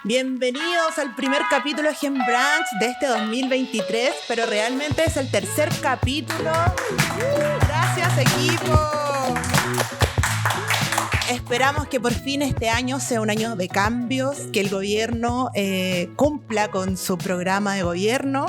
Bienvenidos al primer capítulo de Gen Branch de este 2023, pero realmente es el tercer capítulo. Gracias, equipo. Esperamos que por fin este año sea un año de cambios, que el gobierno cumpla con su programa de gobierno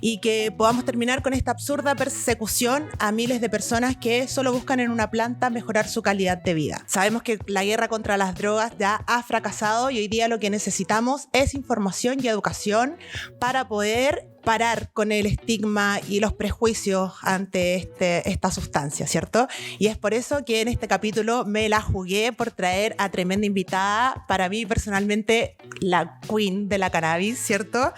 y que podamos terminar con esta absurda persecución a miles de personas que solo buscan en una planta mejorar su calidad de vida. Sabemos que la guerra contra las drogas ya ha fracasado y hoy día lo que necesitamos es información y educación para poder parar con el estigma y los prejuicios ante esta sustancia, ¿cierto? Y es por eso que en este capítulo me la jugué por traer a tremenda invitada, para mí personalmente la queen de la cannabis, ¿cierto?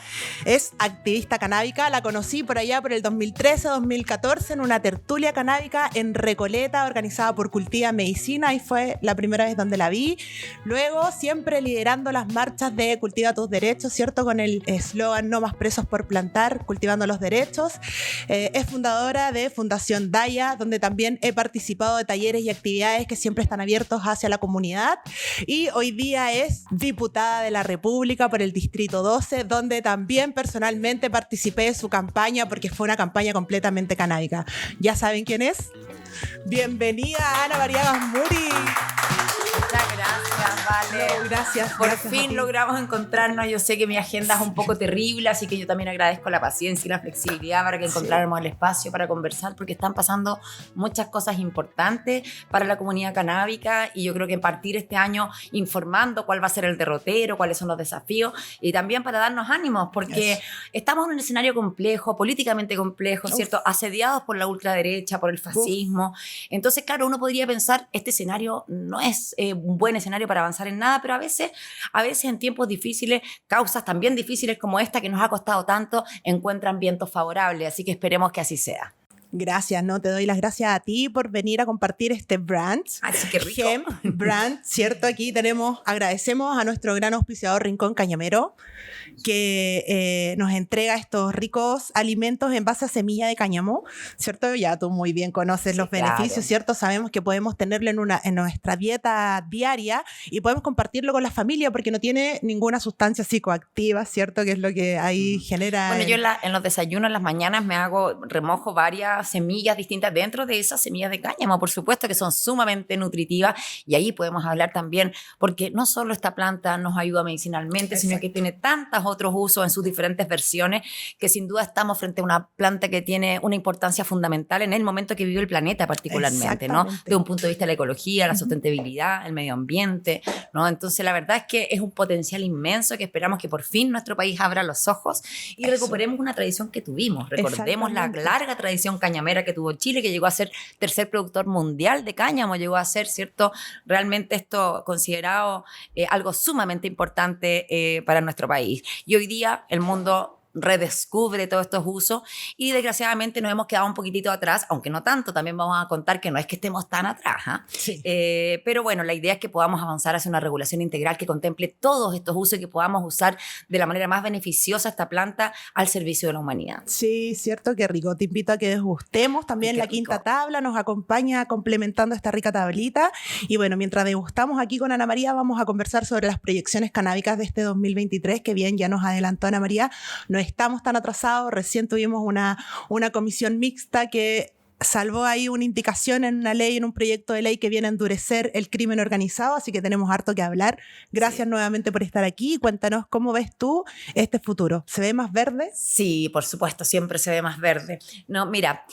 Es activista canábica, la conocí por allá por el 2013-2014 en una tertulia canábica en Recoleta organizada por Cultiva Medicina y fue la primera vez donde la vi. Luego siempre liderando las marchas de Cultiva tus derechos, ¿cierto? Con el eslogan no más presos por plantar, cultivando los derechos. Es fundadora de Fundación Daya, donde también he participado de talleres y actividades que siempre están abiertos hacia la comunidad. Y hoy día es diputada de la República por el Distrito 12, donde también personalmente participé de su campaña porque fue una campaña completamente canábica. ¿Ya saben quién es? Bienvenida Ana María Gasmuri. Muchas gracias, Vale. No, gracias. Por gracias fin logramos encontrarnos. Yo sé que mi agenda es un poco terrible, así que yo también agradezco la paciencia y la flexibilidad para que encontráramos el espacio para conversar, porque están pasando muchas cosas importantes para la comunidad canábica y yo creo que partir este año informando cuál va a ser el derrotero, cuáles son los desafíos y también para darnos ánimos, porque estamos en un escenario complejo, políticamente complejo, ¿cierto? Asediados por la ultraderecha, por el fascismo. Entonces, claro, uno podría pensar, este escenario no es un buen escenario para avanzar en nada, pero a veces en tiempos difíciles, causas también difíciles como esta que nos ha costado tanto, encuentran vientos favorables, así que esperemos que así sea. Gracias, ¿no? Te doy las gracias a ti por venir a compartir este brand. Así que rico. Gen Brand, ¿cierto? Aquí agradecemos a nuestro gran auspiciador Rincón Cañamero, que nos entrega estos ricos alimentos en base a semilla de cáñamo, ¿cierto? Ya tú muy bien conoces los beneficios, claro. ¿Cierto? Sabemos que podemos tenerlo en nuestra dieta diaria y podemos compartirlo con la familia porque no tiene ninguna sustancia psicoactiva, ¿cierto? Que es lo que ahí genera. Bueno, yo en los desayunos, en las mañanas, remojo varias semillas distintas dentro de esas semillas de cáñamo, por supuesto, que son sumamente nutritivas y ahí podemos hablar también, porque no solo esta planta nos ayuda medicinalmente, exacto, sino que tiene tantos otros usos en sus diferentes versiones, que sin duda estamos frente a una planta que tiene una importancia fundamental en el momento que vive el planeta particularmente, ¿no? De un punto de vista de la ecología, la sustentabilidad, el medio ambiente, ¿no? Entonces la verdad es que es un potencial inmenso que esperamos que por fin nuestro país abra los ojos y recuperemos una tradición que tuvimos. Recordemos la larga tradición cañamera que tuvo Chile, que llegó a ser tercer productor mundial de cáñamo, llegó a ser, ¿cierto?, realmente esto considerado algo sumamente importante para nuestro país. Y hoy día el mundo redescubre todos estos usos y desgraciadamente nos hemos quedado un poquitito atrás, aunque no tanto, también vamos a contar que no es que estemos tan atrás, ¿eh? Sí. Pero bueno, la idea es que podamos avanzar hacia una regulación integral que contemple todos estos usos y que podamos usar de la manera más beneficiosa esta planta al servicio de la humanidad. Sí, cierto, qué rico. Te invito a que degustemos también la quinta tabla, nos acompaña complementando esta rica tablita y bueno, mientras degustamos aquí con Ana María vamos a conversar sobre las proyecciones canábicas de este 2023, que bien ya nos adelantó Ana María. No estamos tan atrasados, recién tuvimos una comisión mixta que salvó ahí una indicación en una ley, en un proyecto de ley que viene a endurecer el crimen organizado, así que tenemos harto que hablar. Gracias nuevamente por estar aquí. Cuéntanos cómo ves tú este futuro. ¿Se ve más verde? Sí, por supuesto, siempre se ve más verde. No, mira,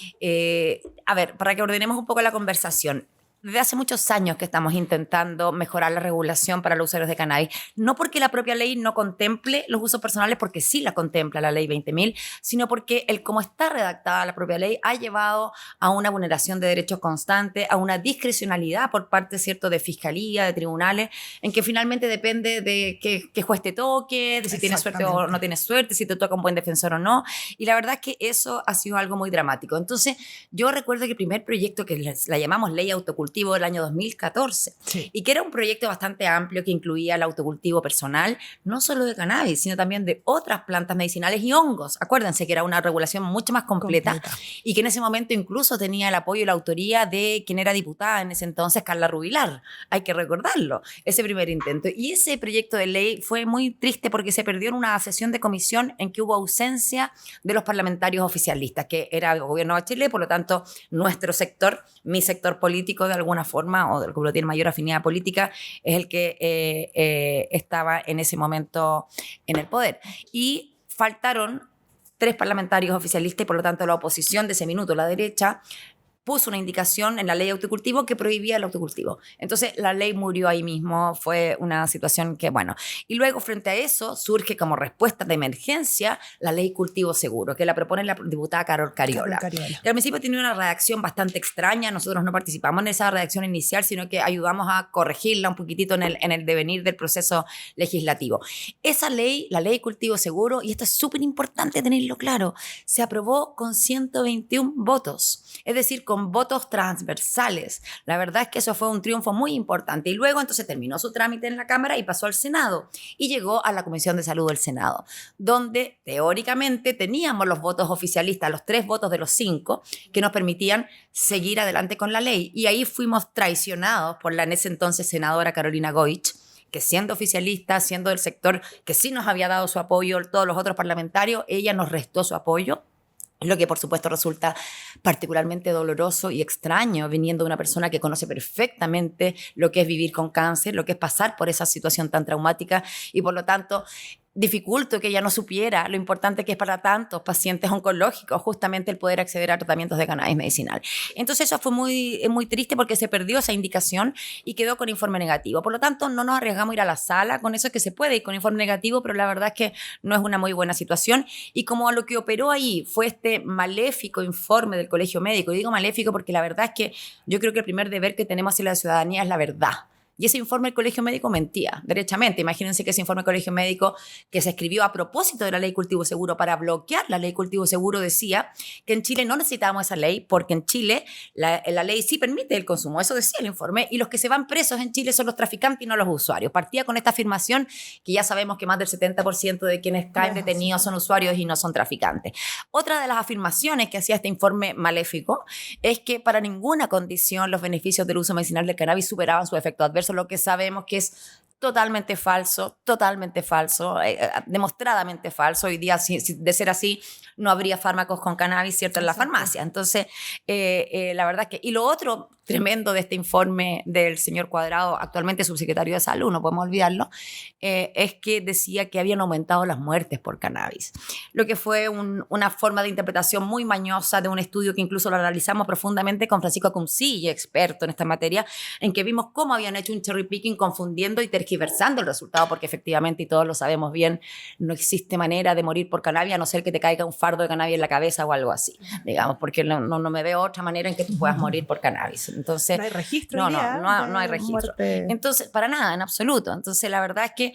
a ver, para que ordenemos un poco la conversación. Desde hace muchos años que estamos intentando mejorar la regulación para los usuarios de cannabis, no porque la propia ley no contemple los usos personales, porque sí la contempla la ley 20.000, sino porque cómo está redactada la propia ley ha llevado a una vulneración de derechos constante, a una discrecionalidad por parte, ¿cierto?, de fiscalía, de tribunales, en que finalmente depende de qué juez te toque, de si tienes suerte o no tienes suerte, si te toca un buen defensor o no, y la verdad es que eso ha sido algo muy dramático. Entonces, yo recuerdo que el primer proyecto que la llamamos ley autocultiva, autocultivo del año 2014, Sí. y que era un proyecto bastante amplio que incluía el autocultivo personal, no solo de cannabis, sino también de otras plantas medicinales y hongos. Acuérdense que era una regulación mucho más completa. Y que en ese momento incluso tenía el apoyo y la autoría de quien era diputada en ese entonces, Carla Rubilar. Hay que recordarlo, ese primer intento. Y ese proyecto de ley fue muy triste porque se perdió en una sesión de comisión en que hubo ausencia de los parlamentarios oficialistas, que era el gobierno de Chile, por lo tanto, nuestro sector, mi sector político de alguna forma, o del que tiene mayor afinidad política, es el que estaba en ese momento en el poder. Y faltaron 3 parlamentarios oficialistas y por lo tanto la oposición de ese minuto, la derecha, puso una indicación en la ley de autocultivo que prohibía el autocultivo. Entonces la ley murió ahí mismo, fue una situación que, bueno. Y luego frente a eso surge como respuesta de emergencia la ley cultivo seguro, que la propone la diputada Carol Cariola. Que al principio tenía una redacción bastante extraña, nosotros no participamos en esa redacción inicial, sino que ayudamos a corregirla un poquitito en el devenir del proceso legislativo. Esa ley, la ley cultivo seguro, y esto es súper importante tenerlo claro, se aprobó con 121 votos, es decir, con votos transversales. La verdad es que eso fue un triunfo muy importante. Y luego entonces terminó su trámite en la Cámara y pasó al Senado. Y llegó a la Comisión de Salud del Senado, donde teóricamente teníamos los votos oficialistas, los 3 votos de los 5, que nos permitían seguir adelante con la ley. Y ahí fuimos traicionados por la en ese entonces senadora Carolina Goich, que siendo oficialista, siendo del sector que sí nos había dado su apoyo, todos los otros parlamentarios, ella nos restó su apoyo. Lo que por supuesto resulta particularmente doloroso y extraño viniendo de una persona que conoce perfectamente lo que es vivir con cáncer, lo que es pasar por esa situación tan traumática y por lo tanto dificulto que ella no supiera lo importante que es para tantos pacientes oncológicos justamente el poder acceder a tratamientos de cannabis medicinal. Entonces eso fue muy triste porque se perdió esa indicación y quedó con informe negativo. Por lo tanto, no nos arriesgamos a ir a la sala, con eso es que se puede ir con informe negativo, pero la verdad es que no es una muy buena situación. Y como lo que operó ahí fue este maléfico informe del Colegio Médico, y digo maléfico porque la verdad es que yo creo que el primer deber que tenemos hacia la ciudadanía es la verdad. Y ese informe del Colegio Médico mentía, derechamente. Imagínense que ese informe del Colegio Médico que se escribió a propósito de la ley Cultivo Seguro para bloquear la ley Cultivo Seguro decía que en Chile no necesitábamos esa ley porque en Chile la ley sí permite el consumo, eso decía el informe, y los que se van presos en Chile son los traficantes y no los usuarios. Partía con esta afirmación que ya sabemos que más del 70% de quienes caen detenidos son usuarios y no son traficantes. Otra de las afirmaciones que hacía este informe maléfico es que para ninguna condición los beneficios del uso medicinal del cannabis superaban su efecto adverso, lo que sabemos que es totalmente falso, demostradamente falso. Hoy día, si de ser así, no habría fármacos con cannabis, ¿cierto?, en la farmacia. Entonces, la verdad es que... Y lo otro tremendo de este informe del señor Cuadrado, actualmente subsecretario de Salud, no podemos olvidarlo, es que decía que habían aumentado las muertes por cannabis, lo que fue una forma de interpretación muy mañosa de un estudio que incluso lo analizamos profundamente con Francisco Acuncilla, experto en esta materia, en que vimos cómo habían hecho un cherry picking confundiendo y tergiversando el resultado, porque efectivamente, y todos lo sabemos bien, no existe manera de morir por cannabis a no ser que te caiga un fardo de cannabis en la cabeza o algo así, digamos, porque no me veo otra manera en que tú puedas morir por cannabis. Entonces, no hay registro. No hay registro. Muerte. Entonces, para nada, en absoluto. Entonces, la verdad es que,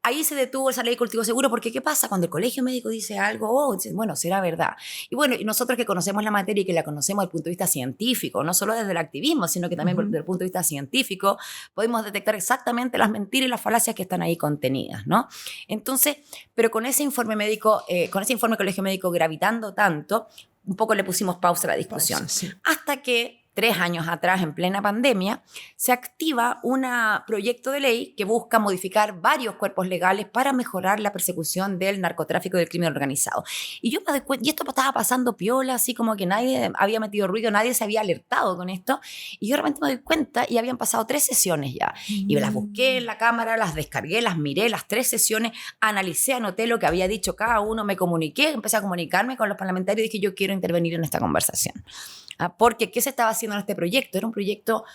ahí se detuvo esa ley de cultivo seguro, porque ¿qué pasa? Cuando el Colegio Médico dice algo, bueno, será verdad. Y bueno, y nosotros que conocemos la materia y que la conocemos desde el punto de vista científico, no solo desde el activismo, sino que también desde el punto de vista científico, podemos detectar exactamente las mentiras y las falacias que están ahí contenidas, ¿no? Entonces, pero con ese informe médico, con ese informe del Colegio Médico gravitando tanto, un poco le pusimos pausa a la discusión. Sí. Hasta que 3 años atrás, en plena pandemia, se activa un proyecto de ley que busca modificar varios cuerpos legales para mejorar la persecución del narcotráfico y del crimen organizado. Y yo me doy cuenta, y esto estaba pasando piola, así como que nadie había metido ruido, nadie se había alertado con esto, y yo realmente me doy cuenta y habían pasado 3 sesiones ya. Y me las busqué en la cámara, las descargué, las miré, las 3 sesiones, analicé, anoté lo que había dicho cada uno, me comuniqué, empecé a comunicarme con los parlamentarios y dije, yo quiero intervenir en esta conversación. Porque ¿qué se estaba haciendo en este proyecto? Era un proyecto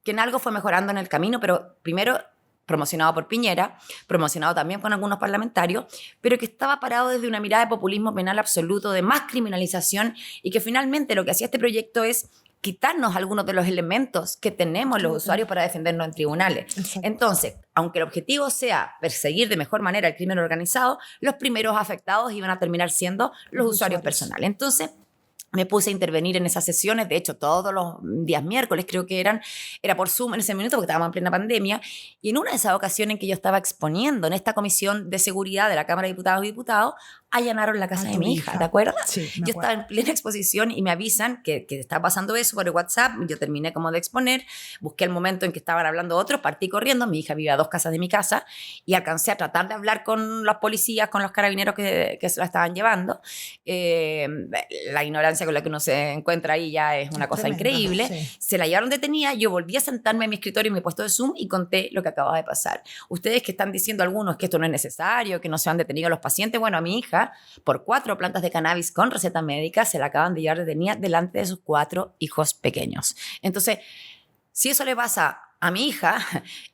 que en algo fue mejorando en el camino, pero primero promocionado por Piñera, promocionado también con algunos parlamentarios, pero que estaba parado desde una mirada de populismo penal absoluto, de más criminalización, y que finalmente lo que hacía este proyecto es quitarnos algunos de los elementos que tenemos los usuarios para defendernos en tribunales. Exacto. Entonces, aunque el objetivo sea perseguir de mejor manera el crimen organizado, los primeros afectados iban a terminar siendo los usuarios personales. Entonces, me puse a intervenir en esas sesiones, de hecho todos los días miércoles creo que era por Zoom en ese minuto porque estábamos en plena pandemia, y en una de esas ocasiones en que yo estaba exponiendo en esta comisión de seguridad de la Cámara de Diputados y Diputados, allanaron la casa de mi hija, ¿te acuerdas? Sí, yo estaba en plena exposición y me avisan que está pasando eso por el WhatsApp, yo terminé como de exponer, busqué el momento en que estaban hablando otros, partí corriendo, mi hija vive a 2 casas de mi casa y alcancé a tratar de hablar con los policías, con los carabineros que se la estaban llevando. La ignorancia con la que uno se encuentra ahí ya es una cosa tremendo, increíble. sí. Se la llevaron detenida, yo volví a sentarme en mi escritorio, en mi puesto de Zoom y conté lo que acababa de pasar. Ustedes que están diciendo algunos que esto no es necesario, que no se han detenido los pacientes, bueno, a mi hija, por 4 plantas de cannabis con receta médica, se la acaban de llevar detenida delante de sus 4 hijos pequeños. Entonces, si eso le pasa a mi hija,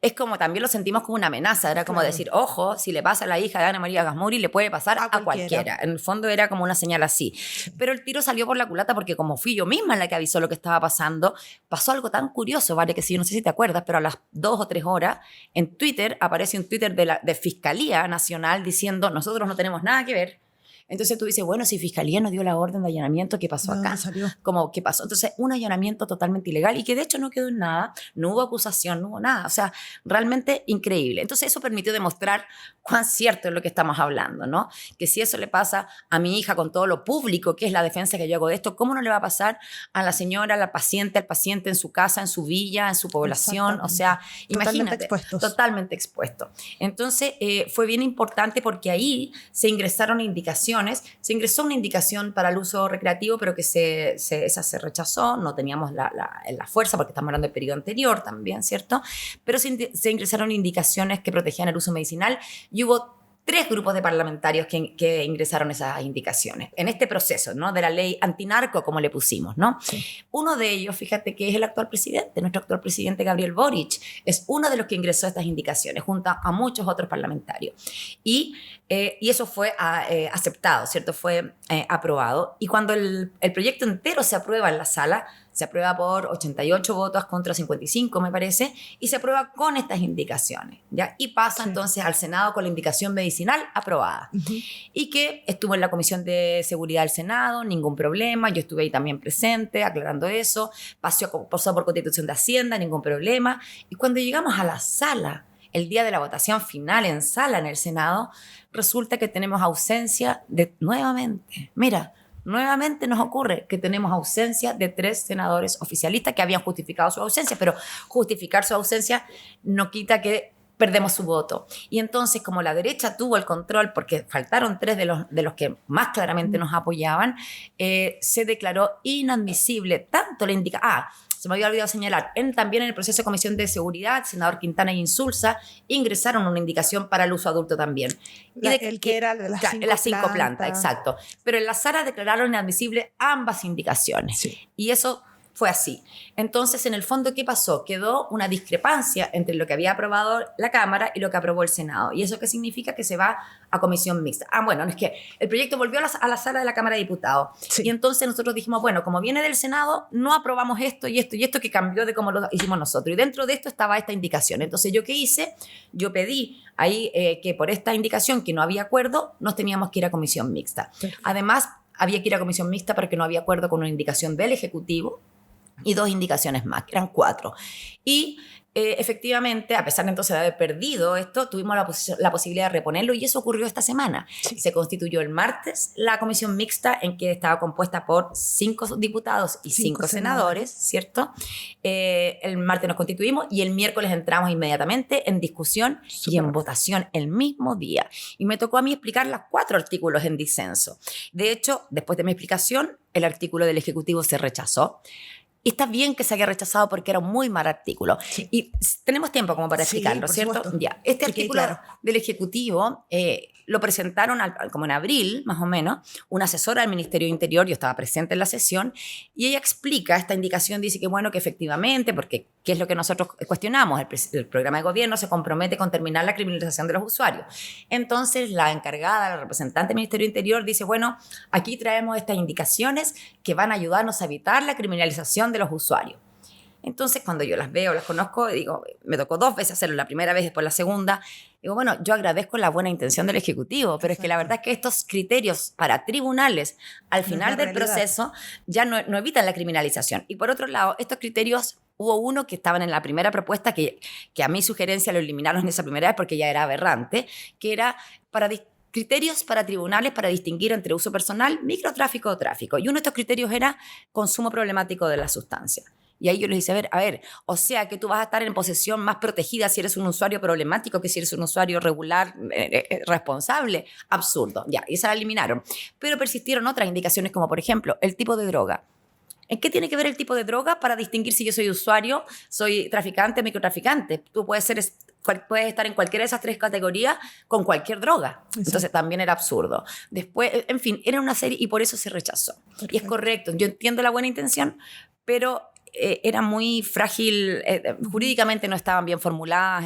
es como también lo sentimos como una amenaza, era como decir, ojo, si le pasa a la hija de Ana María Gasmuri, le puede pasar a cualquiera. En el fondo era como una señal así. Sí. Pero el tiro salió por la culata porque como fui yo misma la que avisó lo que estaba pasando, pasó algo tan curioso, ¿vale? Que sí, no sé si te acuerdas, pero a las 2 o 3 horas en Twitter aparece un Twitter de Fiscalía Nacional diciendo, nosotros no tenemos nada que ver. Entonces tú dices, bueno, si Fiscalía no dio la orden de allanamiento, ¿qué pasó acá? Como, ¿qué pasó? Entonces, un allanamiento totalmente ilegal y que de hecho no quedó en nada, no hubo acusación, no hubo nada. O sea, realmente increíble. Entonces, eso permitió demostrar cuán cierto es lo que estamos hablando, ¿no? Que si eso le pasa a mi hija con todo lo público, que es la defensa que yo hago de esto, ¿cómo no le va a pasar a la señora, al paciente en su casa, en su villa, en su población? O sea, imagínate. Totalmente expuesto. Entonces, fue bien importante porque ahí se ingresaron indicaciones. Se ingresó una indicación para el uso recreativo, pero que esa se rechazó, no teníamos la fuerza, porque estamos hablando del periodo anterior también, ¿cierto? Pero se ingresaron indicaciones que protegían el uso medicinal y hubo 3 grupos de parlamentarios que ingresaron esas indicaciones en este proceso, ¿no? De la ley antinarco, como le pusimos, ¿no? Sí. Uno de ellos, fíjate que es el actual presidente, nuestro actual presidente Gabriel Boric, es uno de los que ingresó estas indicaciones, junto a muchos otros parlamentarios. Y eso fue aceptado, ¿cierto? Fue aprobado. Y cuando el proyecto entero se aprueba en la sala, se aprueba por 88 votos contra 55, me parece, y se aprueba con estas indicaciones, ¿ya? Y pasa entonces al Senado con la indicación medicinal aprobada. Y que estuvo en la Comisión de Seguridad del Senado, ningún problema, yo estuve ahí también presente, aclarando eso, pasó por Constitución de Hacienda, ningún problema. Y cuando llegamos a la sala, el día de la votación final en sala en el Senado, resulta que tenemos ausencia nuevamente nos ocurre que tenemos ausencia de 3 senadores oficialistas que habían justificado su ausencia, pero justificar su ausencia no quita que perdemos su voto. Y entonces, como la derecha tuvo el control, porque faltaron 3 de los que más claramente nos apoyaban, se declaró inadmisible tanto la indicación. Se me había olvidado señalar, también en el proceso de Comisión de Seguridad, el senador Quintana y Insulza ingresaron una indicación para el uso adulto también. El que era de las 5 plantas, exacto. Pero en la sala declararon inadmisibles ambas indicaciones. Sí. Y eso fue así. Entonces, en el fondo, ¿qué pasó? Quedó una discrepancia entre lo que había aprobado la Cámara y lo que aprobó el Senado. ¿Y eso qué significa? Que se va a comisión mixta. Bueno, es que el proyecto volvió a la sala de la Cámara de Diputados. Sí. Y entonces nosotros dijimos, bueno, como viene del Senado, no aprobamos esto y esto y esto, que cambió de cómo lo hicimos nosotros. Y dentro de esto estaba esta indicación. Entonces, ¿yo qué hice? Yo pedí ahí que por esta indicación, que no había acuerdo, nos teníamos que ir a comisión mixta. Sí. Además, había que ir a comisión mixta porque no había acuerdo con una indicación del Ejecutivo y 2 indicaciones más, que eran 4. Y efectivamente, a pesar de entonces de haber perdido esto, tuvimos la posibilidad de reponerlo y eso ocurrió esta semana. Sí. Se constituyó el martes la comisión mixta en que estaba compuesta por 5 diputados y 5 senadores, ¿cierto? El martes nos constituimos y el miércoles entramos inmediatamente en discusión y en votación el mismo día. Y me tocó a mí explicar los 4 artículos en disenso. De hecho, después de mi explicación, el artículo del Ejecutivo se rechazó. Y está bien que se haya rechazado porque era un muy mal artículo. Sí. Y tenemos tiempo como para explicarlo, ¿cierto? Ya. Este artículo del Ejecutivo lo presentaron como en abril, más o menos, una asesora del Ministerio de Interior, yo estaba presente en la sesión, y ella explica esta indicación, dice que bueno, que efectivamente, porque ¿qué es lo que nosotros cuestionamos? El programa de gobierno se compromete con terminar la criminalización de los usuarios. Entonces, la encargada, la representante del Ministerio de Interior, dice, bueno, aquí traemos estas indicaciones que van a ayudarnos a evitar la criminalización de los usuarios. Entonces, cuando yo las veo, las conozco, digo, me tocó 2 veces hacerlo, la primera vez, después la segunda. Digo, bueno, yo agradezco la buena intención del Ejecutivo, pero es que la verdad es que estos criterios para tribunales al final del proceso ya no evitan la criminalización. Y por otro lado, estos criterios, hubo uno que estaban en la primera propuesta, que a mi sugerencia lo eliminaron en esa primera vez porque ya era aberrante, que era criterios para tribunales para distinguir entre uso personal, microtráfico o tráfico. Y uno de estos criterios era consumo problemático de la sustancia. Y ahí yo les hice, a ver, o sea que tú vas a estar en posesión más protegida si eres un usuario problemático que si eres un usuario regular, responsable. Absurdo. Ya, y esa la eliminaron. Pero persistieron otras indicaciones como, por ejemplo, el tipo de droga. ¿En qué tiene que ver el tipo de droga para distinguir si yo soy usuario, soy traficante, microtraficante? Tú puedes estar en cualquiera de esas 3 categorías con cualquier droga. Exacto. Entonces también era absurdo. Después, en fin, era una serie y por eso se rechazó. Perfecto. Y es correcto, yo entiendo la buena intención, pero era muy frágil, jurídicamente no estaban bien formuladas,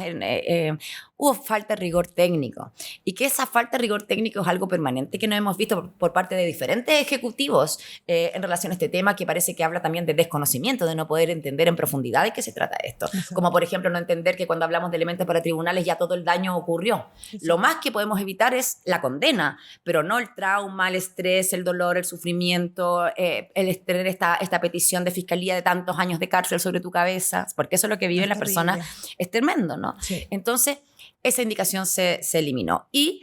hubo falta de rigor técnico. Y que esa falta de rigor técnico es algo permanente que no hemos visto por parte de diferentes ejecutivos en relación a este tema, que parece que habla también de desconocimiento, de no poder entender en profundidad de qué se trata esto. Exacto. Como por ejemplo no entender que cuando hablamos de elementos para tribunales ya todo el daño ocurrió. Exacto. Lo más que podemos evitar es la condena, pero no el trauma, el estrés, el dolor, el sufrimiento, el tener esta petición de fiscalía de tantos años de cárcel sobre tu cabeza, porque eso es lo que viven las personas, es tremendo, ¿no? Sí. Entonces, esa indicación se eliminó. Y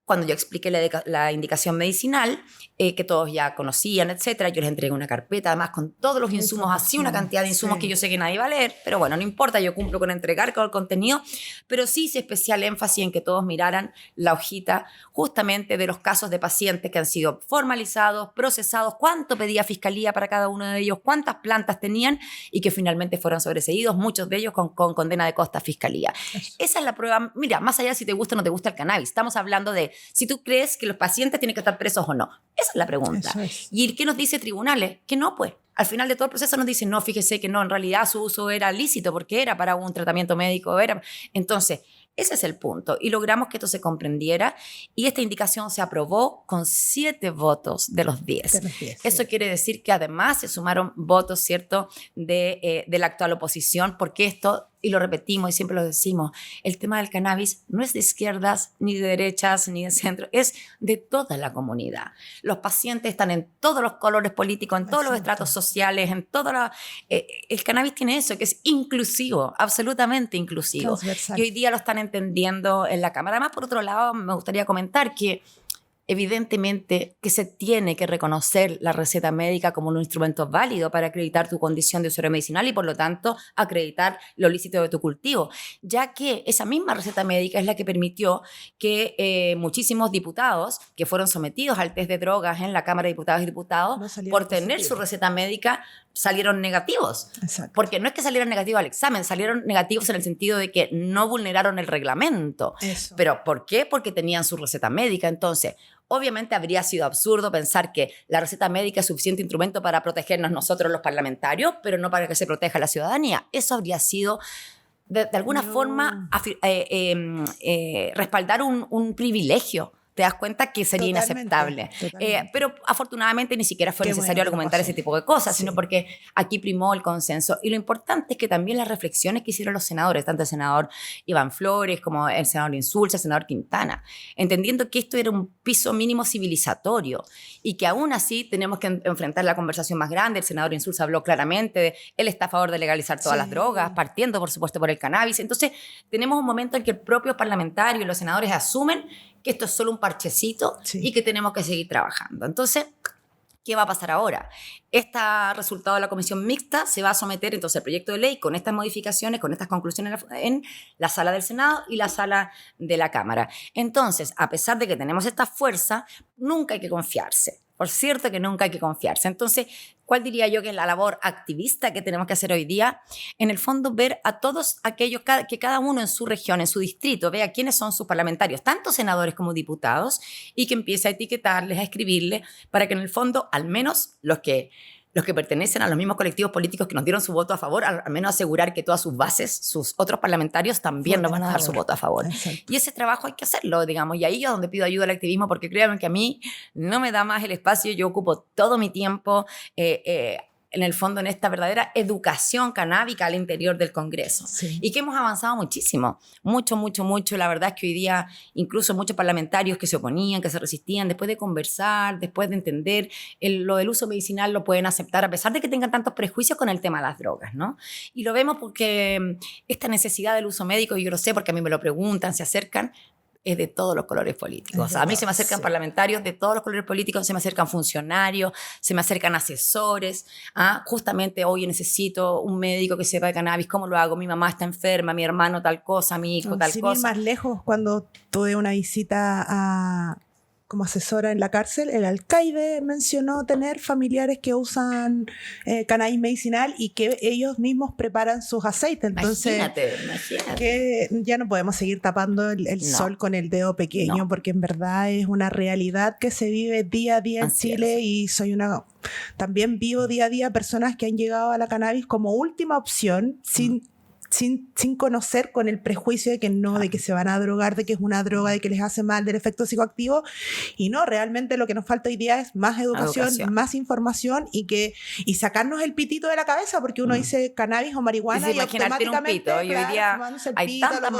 cuando yo expliqué la indicación medicinal, que todos ya conocían, etcétera, yo les entregué una carpeta, además con todos los insumos, así una cantidad de insumos que yo sé que nadie va a leer, pero bueno, no importa, yo cumplo con entregar todo el contenido, pero sí hice especial énfasis en que todos miraran la hojita justamente de los casos de pacientes que han sido formalizados, procesados, cuánto pedía fiscalía para cada uno de ellos, cuántas plantas tenían y que finalmente fueron sobreseídos, muchos de ellos con condena de costa a fiscalía. Esa es la prueba. Mira, más allá de si te gusta o no te gusta el cannabis, estamos hablando de si tú crees que los pacientes tienen que estar presos o no. Esa es la pregunta. ¿Y qué nos dice tribunales? Que no, pues. Al final de todo el proceso nos dicen, no, fíjese que no, en realidad su uso era lícito porque era para un tratamiento médico. Entonces, ese es el punto. Y logramos que esto se comprendiera y esta indicación se aprobó con 7 votos de los 10. Eso quiere decir que además se sumaron votos, ¿cierto?, de la actual oposición, porque esto, y lo repetimos y siempre lo decimos, el tema del cannabis no es de izquierdas, ni de derechas, ni de centro, es de toda la comunidad. Los pacientes están en todos los colores políticos, en todos los estratos sociales, en el cannabis tiene eso, que es inclusivo, absolutamente inclusivo. Y hoy día lo están entendiendo en la Cámara. Además, por otro lado, me gustaría comentar que evidentemente que se tiene que reconocer la receta médica como un instrumento válido para acreditar tu condición de usuario medicinal y por lo tanto acreditar lo lícito de tu cultivo, ya que esa misma receta médica es la que permitió que muchísimos diputados que fueron sometidos al test de drogas en la Cámara de Diputados y Diputados por tener su receta médica salieron negativos. Exacto. Porque no es que salieron negativos al examen, salieron negativos en el sentido de que no vulneraron el reglamento. Eso. ¿Pero por qué? Porque tenían su receta médica. Entonces, obviamente habría sido absurdo pensar que la receta médica es suficiente instrumento para protegernos nosotros los parlamentarios, pero no para que se proteja la ciudadanía. Eso habría sido, de alguna forma, respaldar un privilegio. Te das cuenta que sería inaceptable. Pero afortunadamente ni siquiera fue necesario argumentar ese tipo de cosas, sino porque aquí primó el consenso. Y lo importante es que también las reflexiones que hicieron los senadores, tanto el senador Iván Flores como el senador Insulza, el senador Quintana, entendiendo que esto era un piso mínimo civilizatorio y que aún así tenemos que enfrentar la conversación más grande. El senador Insulza habló claramente de él está a favor de legalizar todas las drogas, partiendo por supuesto por el cannabis. Entonces tenemos un momento en que el propio parlamentario y los senadores asumen que esto es solo un parchecito y que tenemos que seguir trabajando. Entonces, ¿qué va a pasar ahora? Este resultado de la comisión mixta se va a someter entonces al proyecto de ley con estas modificaciones, con estas conclusiones en la sala del Senado y la sala de la Cámara. Entonces, a pesar de que tenemos esta fuerza, nunca hay que confiarse. Por cierto que nunca hay que confiarse. Entonces, ¿cuál diría yo que es la labor activista que tenemos que hacer hoy día? En el fondo, ver a todos aquellos que cada uno en su región, en su distrito, vea quiénes son sus parlamentarios, tanto senadores como diputados, y que empiece a etiquetarles, a escribirles, para que en el fondo, al menos los que pertenecen a los mismos colectivos políticos que nos dieron su voto a favor, al menos asegurar que todas sus bases, sus otros parlamentarios también nos van a dar su voto a favor. Exacto. Y ese trabajo hay que hacerlo, digamos, y ahí es donde pido ayuda al activismo, porque créanme que a mí no me da más el espacio, yo ocupo todo mi tiempo en el fondo en esta verdadera educación canábica al interior del Congreso. Sí. Y que hemos avanzado muchísimo, mucho. La verdad es que hoy día incluso muchos parlamentarios que se oponían, que se resistían, después de conversar, después de entender lo del uso medicinal, lo pueden aceptar a pesar de que tengan tantos prejuicios con el tema de las drogas, ¿no? Y lo vemos porque esta necesidad del uso médico, y yo lo sé porque a mí me lo preguntan, se acercan, es de todos los colores políticos. A mí se me acercan parlamentarios de todos los colores políticos, se me acercan funcionarios, se me acercan asesores. Justamente hoy necesito un médico que sepa de cannabis, ¿cómo lo hago? Mi mamá está enferma, mi hermano tal cosa, mi hijo tal sin cosa. ir más lejos, cuando tuve una visita como asesora en la cárcel, el alcaide mencionó tener familiares que usan cannabis medicinal y que ellos mismos preparan sus aceites. Entonces, imagínate. Que ya no podemos seguir tapando el sol con el dedo pequeño, porque en verdad es una realidad que se vive día a día en Chile, y también vivo día a día personas que han llegado a la cannabis como última opción sin conocer, con el prejuicio de que no, de que se van a drogar, de que es una droga, de que les hace mal, del efecto psicoactivo. Y no, realmente lo que nos falta hoy día es más educación. Más información y sacarnos el pitito de la cabeza, porque uno dice cannabis o marihuana y automáticamente, un pito. Y hoy día hay tantas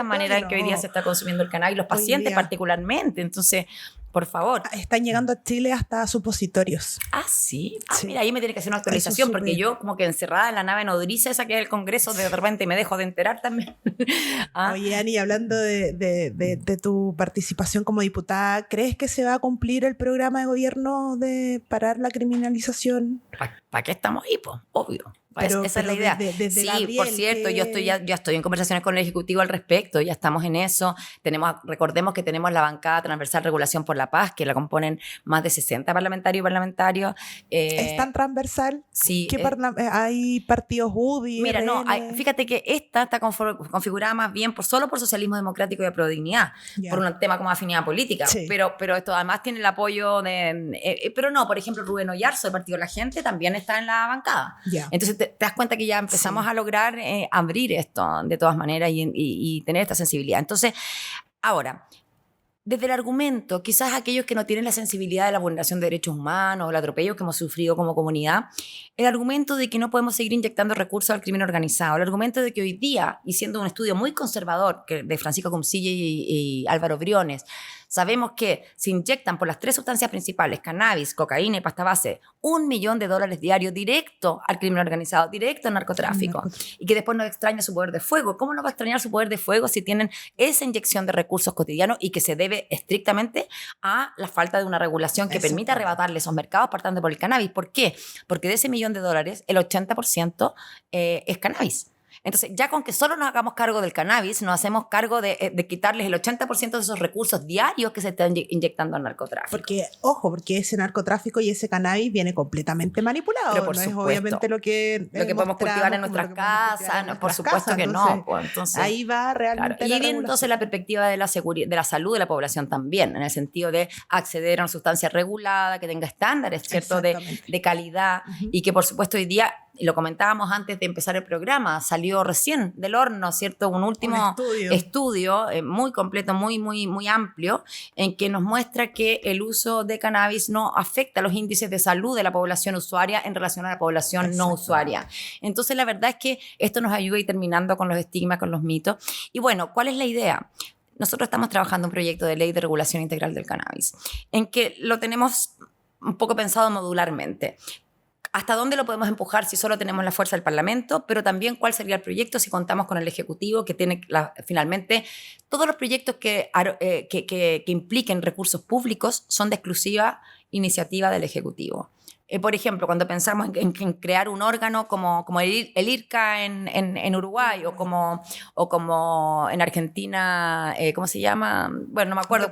maneras en que hoy día se está consumiendo el cannabis, los pacientes particularmente. Entonces, por favor. Están llegando a Chile hasta supositorios. ¿Sí? Mira, ahí me tiene que hacer una actualización, porque yo como que encerrada en la nave nodriza esa que es el Congreso, de repente me dejo de enterar también. Oye, Ani, hablando de tu participación como diputada, ¿crees que se va a cumplir el programa de gobierno de parar la criminalización? ¿Para qué estamos ahí? Pues, obvio. Esa es la idea. Desde sí, Gabriel, por cierto, yo ya estoy en conversaciones con el Ejecutivo al respecto, ya estamos en eso. Recordemos que tenemos la bancada transversal Regulación por la Paz, que la componen más de 60 parlamentarios y parlamentarios. ¿Es tan transversal? Sí. ¿Hay partidos UDI? Mira, no, fíjate que esta está configurada más bien solo por socialismo democrático y de prodignidad, por un tema como afinidad política. Sí. Pero esto además tiene el apoyo pero no, por ejemplo, Rubén Oyarzo, del Partido de la Gente, también está en la bancada. Entonces te das cuenta que ya empezamos a lograr abrir esto de todas maneras y tener esta sensibilidad. Entonces, ahora, desde el argumento, quizás aquellos que no tienen la sensibilidad de la vulneración de derechos humanos o el atropello que hemos sufrido como comunidad, el argumento de que no podemos seguir inyectando recursos al crimen organizado, el argumento de que hoy día, y siendo un estudio muy conservador de Francisco Cumcille y Álvaro Briones, sabemos que se inyectan por las 3 sustancias principales, cannabis, cocaína y pasta base, $1 millón diarios directo al crimen organizado, directo al narcotráfico, y que después no extraña su poder de fuego. ¿Cómo no va a extrañar su poder de fuego si tienen esa inyección de recursos cotidianos y que se debe estrictamente a la falta de una regulación que permita arrebatarle esos mercados partando por el cannabis? ¿Por qué? Porque de ese $1 millón, el 80% es cannabis. Entonces, ya con que solo nos hagamos cargo del cannabis, nos hacemos cargo de quitarles el 80% de esos recursos diarios que se están inyectando al narcotráfico. Porque ese narcotráfico y ese cannabis viene completamente manipulado. Pero por no supuesto, es obviamente lo que podemos cultivar en nuestras casas. No, por supuesto que no. Pues, entonces, ahí va realmente claro. Y viene entonces la perspectiva de la salud de la población también, en el sentido de acceder a una sustancia regulada, que tenga estándares, ¿cierto? de calidad, y que por supuesto hoy día, y lo comentábamos antes de empezar el programa, salió recién del horno, ¿cierto? Un último estudio muy completo, muy amplio, en que nos muestra que el uso de cannabis no afecta los índices de salud de la población usuaria en relación a la población no usuaria. Entonces, la verdad es que esto nos ayuda a ir terminando con los estigmas, con los mitos. Y bueno, ¿cuál es la idea? Nosotros estamos trabajando en un proyecto de ley de regulación integral del cannabis, en que lo tenemos un poco pensado modularmente. ¿Hasta dónde lo podemos empujar si solo tenemos la fuerza del Parlamento? Pero también cuál sería el proyecto si contamos con el Ejecutivo, que tiene finalmente todos los proyectos que impliquen recursos públicos son de exclusiva iniciativa del Ejecutivo. Por ejemplo, cuando pensamos en crear un órgano como el IRCA en Uruguay o como en Argentina, ¿cómo se llama? Bueno, no me acuerdo.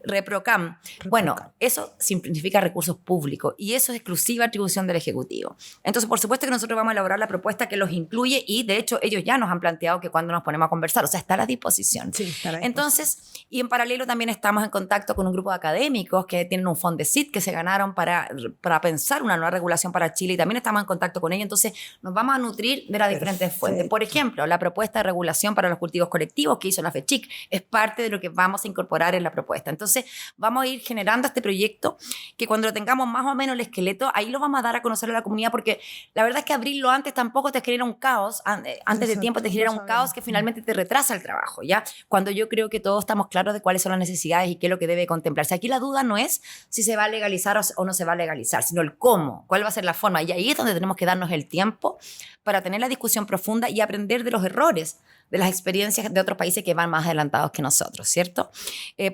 Reprocam. Bueno, eso significa recursos públicos y eso es exclusiva atribución del Ejecutivo. Entonces, por supuesto que nosotros vamos a elaborar la propuesta que los incluye y, de hecho, ellos ya nos han planteado que cuando nos ponemos a conversar, o sea, está a la disposición. Sí, está a la disposición. Entonces, y en paralelo también estamos en contacto con un grupo de académicos que tienen tienen un Fondesit que se ganaron para pensar una nueva regulación para Chile y también estamos en contacto con ellos. Entonces nos vamos a nutrir de las diferentes fuentes. Por ejemplo, la propuesta de regulación para los cultivos colectivos que hizo la FECHIC es parte de lo que vamos a incorporar en la propuesta. Entonces vamos a ir generando este proyecto que cuando lo tengamos más o menos el esqueleto, ahí lo vamos a dar a conocer a la comunidad, porque la verdad es que abrirlo antes tampoco te genera un caos, antes de tiempo te genera un caos que finalmente te retrasa el trabajo, ¿ya? Cuando yo creo que todos estamos claros de cuáles son las necesidades y qué es lo que debe contemplarse. Aquí la duda no es si se va a legalizar o no se va a legalizar, sino el cómo, cuál va a ser la forma. Y ahí es donde tenemos que darnos el tiempo para tener la discusión profunda y aprender de los errores, de las experiencias de otros países que van más adelantados que nosotros, ¿cierto?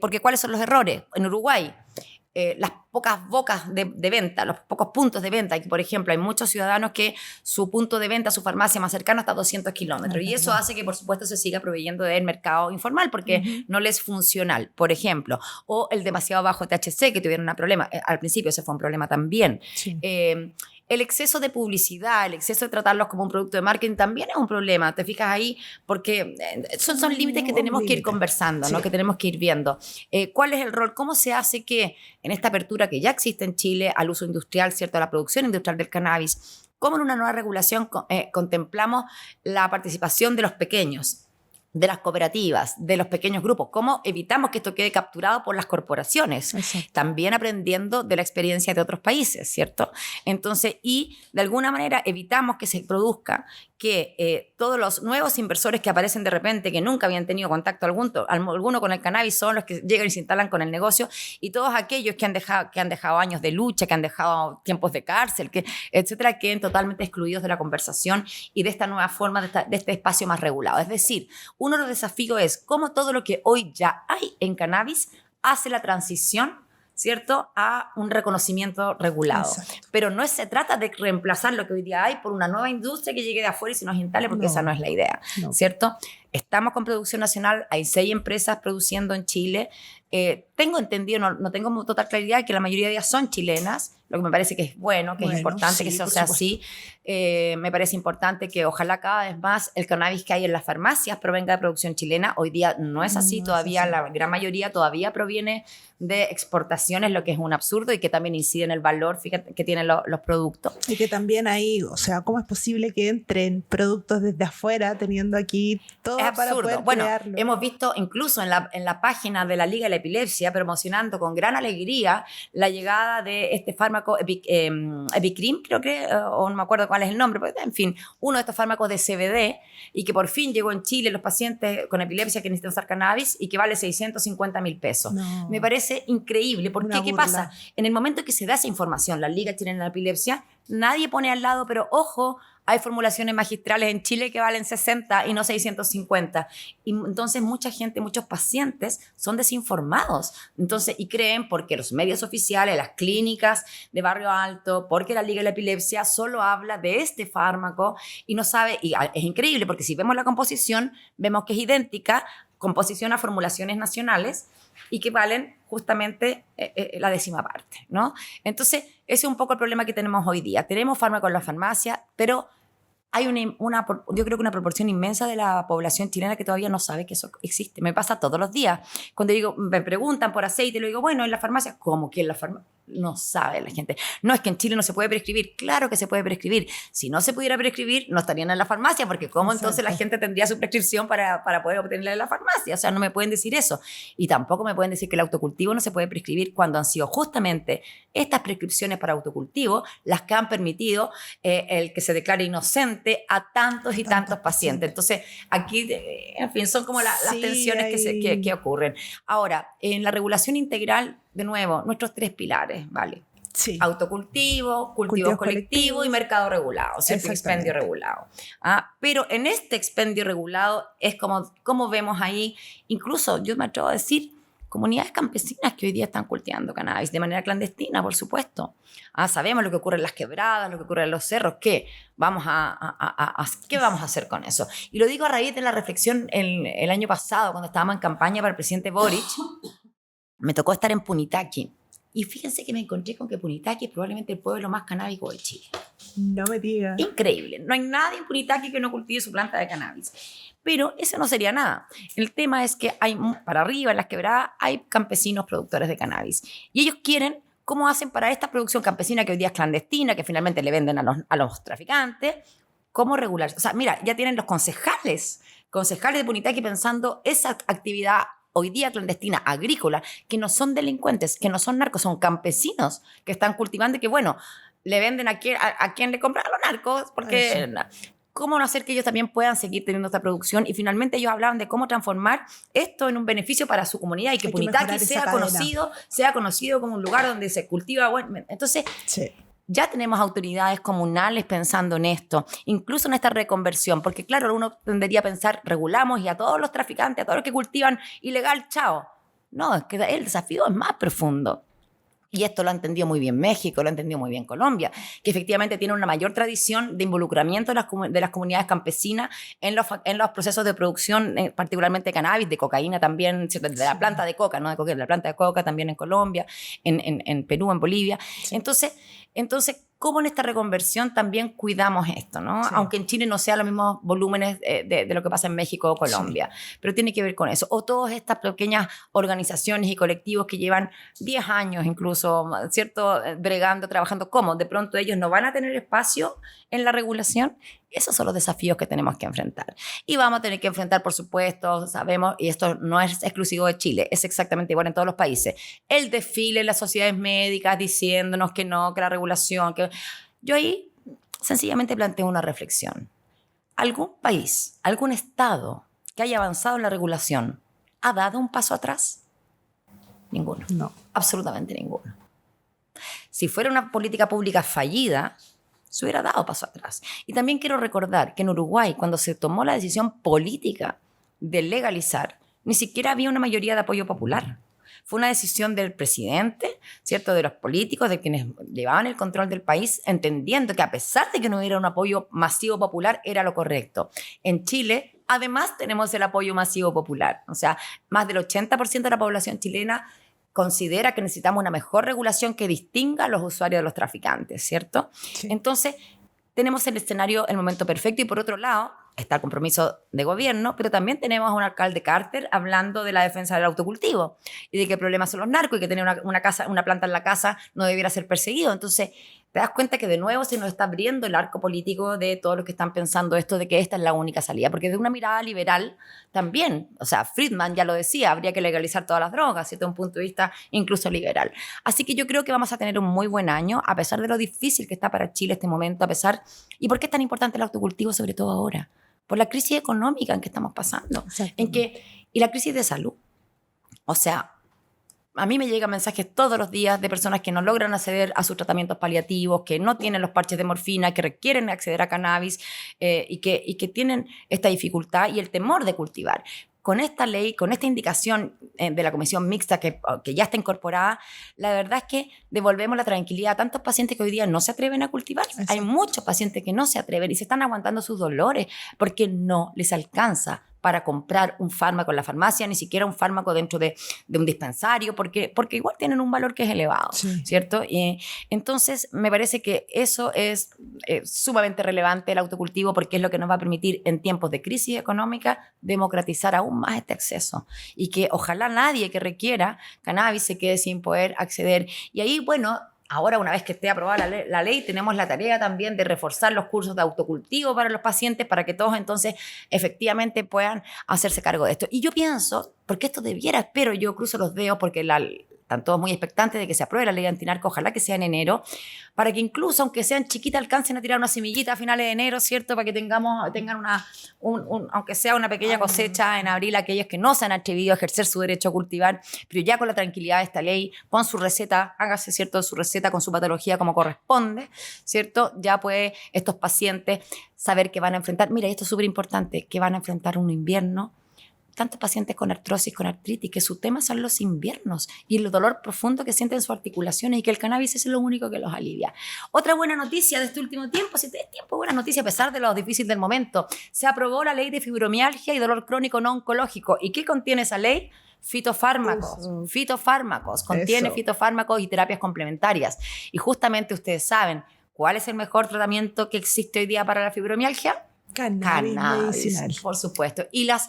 Porque ¿cuáles son los errores? En Uruguay, las pocas bocas de venta, los pocos puntos de venta. Por ejemplo, hay muchos ciudadanos que su punto de venta, su farmacia más cercana está a 200 kilómetros. Y eso hace que, por supuesto, se siga proveyendo del mercado informal porque no les es funcional, por ejemplo. O el demasiado bajo THC, que tuvieron un problema. Al principio ese fue un problema también. Sí. El exceso de publicidad, el exceso de tratarlos como un producto de marketing también es un problema, te fijas ahí, porque son límites que tenemos que ir conversando, sí, ¿no? Que tenemos que ir viendo. ¿Cuál es el rol? ¿Cómo se hace que en esta apertura que ya existe en Chile al uso industrial, ¿cierto? A la producción industrial del cannabis, cómo en una nueva regulación contemplamos la participación de los pequeños, de las cooperativas, de los pequeños grupos? ¿Cómo evitamos que esto quede capturado por las corporaciones? Exacto. También aprendiendo de la experiencia de otros países, ¿cierto? Entonces, y de alguna manera evitamos que se produzca que todos los nuevos inversores que aparecen de repente, que nunca habían tenido contacto alguno con el cannabis, son los que llegan y se instalan con el negocio, y todos aquellos que han dejado años de lucha, que han dejado tiempos de cárcel, etcétera, queden totalmente excluidos de la conversación y de esta nueva forma, de este espacio más regulado. Es decir, uno de los desafíos es cómo todo lo que hoy ya hay en cannabis hace la transición, ¿cierto?, a un reconocimiento regulado. Exacto. Pero no se trata de reemplazar lo que hoy día hay por una nueva industria que llegue de afuera y se nos instale, porque esa no es la idea, ¿cierto? Estamos con producción nacional, hay 6 empresas produciendo en Chile. Tengo entendido, no tengo total claridad, que la mayoría de ellas son chilenas, lo que me parece que es bueno, que es importante, sí, que eso sea así. Me parece importante que ojalá cada vez más el cannabis que hay en las farmacias provenga de producción chilena. Hoy día no es así, todavía es así. La gran mayoría todavía proviene de exportaciones, lo que es un absurdo y que también incide en el valor, fíjate, que tienen los productos. Y que también hay, o sea, ¿cómo es posible que entren productos desde afuera teniendo aquí todo para poder crearlo? Hemos visto incluso en la página de la Liga de la Epilepsia promocionando con gran alegría la llegada de este fármaco Epicrim, creo que, o no me acuerdo cuál es el nombre, pero en fin, uno de estos fármacos de CBD, y que por fin llegó en Chile los pacientes con epilepsia que necesitan usar cannabis y que vale 650.000 pesos. No. Me parece increíble, porque ¿qué pasa? En el momento que se da esa información, la Liga Chilena de Epilepsia, nadie pone al lado, pero ojo, hay formulaciones magistrales en Chile que valen 60 y no 650. Y entonces mucha gente, muchos pacientes son desinformados. Entonces, y creen porque los medios oficiales, las clínicas de Barrio Alto, porque la Liga de la Epilepsia solo habla de este fármaco y no sabe, y es increíble porque si vemos la composición, vemos que es idéntica, composición a formulaciones nacionales y que valen justamente la 10ª parte, ¿no? Entonces, ese es un poco el problema que tenemos hoy día. Tenemos fármacos en la farmacia, pero hay yo creo que una proporción inmensa de la población chilena que todavía no sabe que eso existe. Me pasa todos los días. Cuando me preguntan por aceite, le digo, bueno, en la farmacia, ¿cómo que en la farmacia? No sabe la gente. No, es que en Chile no se puede prescribir. Claro que se puede prescribir. Si no se pudiera prescribir, no estarían en la farmacia, porque ¿cómo entonces la gente tendría su prescripción para poder obtenerla en la farmacia? O sea, no me pueden decir eso. Y tampoco me pueden decir que el autocultivo no se puede prescribir cuando han sido justamente estas prescripciones para autocultivo las que han permitido el que se declare inocente a tantos y tantos pacientes. Entonces, aquí, en fin, son como las tensiones que ocurren. Ahora, en la regulación integral, de nuevo, nuestros 3 pilares, ¿vale? Sí. Autocultivo, cultivos colectivos y mercado regulado, ¿cierto? Expendio regulado. Pero en este expendio regulado es como vemos ahí, incluso yo me atrevo a decir, comunidades campesinas que hoy día están cultivando cannabis de manera clandestina, por supuesto. Sabemos lo que ocurre en las quebradas, lo que ocurre en los cerros. ¿Qué vamos a hacer con eso? Y lo digo a raíz de la reflexión el año pasado, cuando estábamos en campaña para el presidente Boric. Me tocó estar en Punitaqui, Y fíjense que me encontré con que Punitaqui es probablemente el pueblo más canábico de Chile. No me digas. Increíble. No hay nadie en Punitaqui que no cultive su planta de cannabis. Pero eso no sería nada. El tema es que hay, para arriba, en las quebradas, hay campesinos productores de cannabis. Y ellos quieren, ¿cómo hacen para esta producción campesina que hoy día es clandestina, que finalmente le venden a los traficantes? ¿Cómo regular? O sea, mira, ya tienen los concejales de Punitaqui pensando esa actividad hoy día clandestina, agrícola, que no son delincuentes, que no son narcos, son campesinos que están cultivando y que, bueno, le venden a quien le compra a los narcos, porque cómo no hacer que ellos también puedan seguir teniendo esta producción. Y finalmente ellos hablaban de cómo transformar esto en un beneficio para su comunidad y que Punitaqui sea conocido como un lugar donde se cultiva. Bueno, entonces, ya tenemos autoridades comunales pensando en esto, incluso en esta reconversión, porque claro, uno tendería a pensar, regulamos y a todos los traficantes, a todos los que cultivan ilegal, chao. No, es que el desafío es más profundo. Y esto lo ha entendido muy bien México, lo ha entendido muy bien Colombia, que efectivamente tiene una mayor tradición de involucramiento de las comunidades campesinas en los procesos de producción, particularmente de cannabis, de cocaína también, de la planta de coca, no de cocaína, de la planta de coca también en Colombia, en Perú, en Bolivia. Sí. Entonces, ¿cómo en esta reconversión también cuidamos esto, ¿no? Sí. Aunque en Chile no sean los mismos volúmenes de lo que pasa en México o Colombia, pero tiene que ver con eso. O todas estas pequeñas organizaciones y colectivos que llevan 10 años incluso, ¿cierto?, bregando, trabajando, ¿cómo? De pronto ellos no van a tener espacio en la regulación. Esos son los desafíos que tenemos que enfrentar. Y vamos a tener que enfrentar, por supuesto, sabemos, y esto no es exclusivo de Chile, es exactamente igual en todos los países, el desfile en las sociedades médicas diciéndonos que no, que la regulación, que... Yo ahí sencillamente planteo una reflexión. ¿Algún país, algún estado que haya avanzado en la regulación ha dado un paso atrás? Ninguno. No. Absolutamente ninguno. Si fuera una política pública fallida, se hubiera dado paso atrás. Y también quiero recordar que en Uruguay, cuando se tomó la decisión política de legalizar, ni siquiera había una mayoría de apoyo popular. Fue una decisión del presidente, ¿cierto?, de los políticos, de quienes llevaban el control del país, entendiendo que a pesar de que no hubiera un apoyo masivo popular, era lo correcto. En Chile, además, tenemos el apoyo masivo popular. O sea, más del 80% de la población chilena considera que necesitamos una mejor regulación que distinga a los usuarios de los traficantes, ¿cierto? Sí. Entonces, tenemos el escenario, el momento perfecto, y por otro lado, está el compromiso de gobierno, pero también tenemos a un alcalde Carter hablando de la defensa del autocultivo y de que el problema son los narcos y que tener una planta en la casa no debiera ser perseguido. Entonces, te das cuenta que de nuevo se nos está abriendo el arco político de todos los que están pensando esto de que esta es la única salida, porque de una mirada liberal también, o sea, Friedman ya lo decía, habría que legalizar todas las drogas, desde un punto de vista incluso liberal. Así que yo creo que vamos a tener un muy buen año, a pesar de lo difícil que está para Chile este momento, ¿Y por qué es tan importante el autocultivo, sobre todo ahora? Por la crisis económica en que estamos pasando, y la crisis de salud. O sea, a mí me llegan mensajes todos los días de personas que no logran acceder a sus tratamientos paliativos, que no tienen los parches de morfina, que requieren acceder a cannabis y que tienen esta dificultad y el temor de cultivar. Con esta ley, con esta indicación de la comisión mixta que ya está incorporada, la verdad es que devolvemos la tranquilidad a tantos pacientes que hoy día no se atreven a cultivar. Exacto. Hay muchos pacientes que no se atreven y se están aguantando sus dolores porque no les alcanza para comprar un fármaco en la farmacia, ni siquiera un fármaco dentro de un dispensario, porque igual tienen un valor que es elevado, sí. ¿Cierto? Entonces, me parece que eso es sumamente relevante, el autocultivo, porque es lo que nos va a permitir, en tiempos de crisis económica, democratizar aún más este acceso. Y que ojalá nadie que requiera cannabis se quede sin poder acceder. Y ahí, bueno... Ahora, una vez que esté aprobada la ley, tenemos la tarea también de reforzar los cursos de autocultivo para los pacientes para que todos entonces efectivamente puedan hacerse cargo de esto. Y yo pienso, porque esto debiera, espero yo, cruzo los dedos, porque están todos muy expectantes de que se apruebe la ley antinarco, ojalá que sea en enero, para que incluso, aunque sean chiquitas, alcancen a tirar una semillita a finales de enero, ¿cierto? Para que tengan aunque sea una pequeña cosecha en abril, aquellos que no se han atrevido a ejercer su derecho a cultivar, pero ya con la tranquilidad de esta ley, con su receta, hágase, ¿cierto?, su receta con su patología como corresponde, ¿cierto? Ya puede estos pacientes saber que van a enfrentar, mira, esto es súper importante, que van a enfrentar un invierno, tantos pacientes con artrosis, con artritis, que su tema son los inviernos y el dolor profundo que sienten en sus articulaciones y que el cannabis es lo único que los alivia. Otra buena noticia de este último tiempo, si te es tiempo, buena noticia a pesar de lo difícil del momento, se aprobó la ley de fibromialgia y dolor crónico no oncológico. ¿Y qué contiene esa ley? fitofármacos, contiene fitofármacos y terapias complementarias. Y justamente ustedes saben, ¿cuál es el mejor tratamiento que existe hoy día para la fibromialgia? Cannabis medicinal. Por supuesto. Y las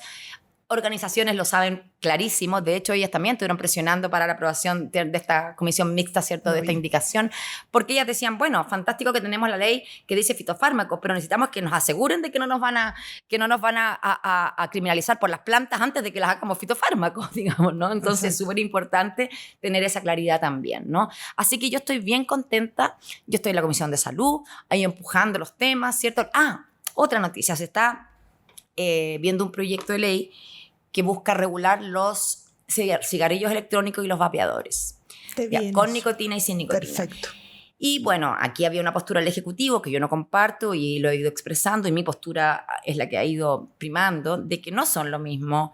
organizaciones lo saben clarísimo. De hecho, ellas también estuvieron presionando para la aprobación de esta comisión mixta, ¿cierto?, de esta indicación, porque ellas decían, bueno, fantástico que tenemos la ley que dice fitofármacos, pero necesitamos que nos aseguren de que no nos van a criminalizar por las plantas antes de que las hagamos fitofármacos, digamos, ¿no? Entonces, es súper importante tener esa claridad también, ¿no? Así que yo estoy bien contenta. Yo estoy en la Comisión de Salud, ahí empujando los temas, ¿cierto? Otra noticia, se está viendo un proyecto de ley que busca regular los cigarrillos electrónicos y los vapeadores, con nicotina y sin nicotina. Perfecto. Y bueno, aquí había una postura del Ejecutivo que yo no comparto y lo he ido expresando, y mi postura es la que ha ido primando, de que no son lo mismo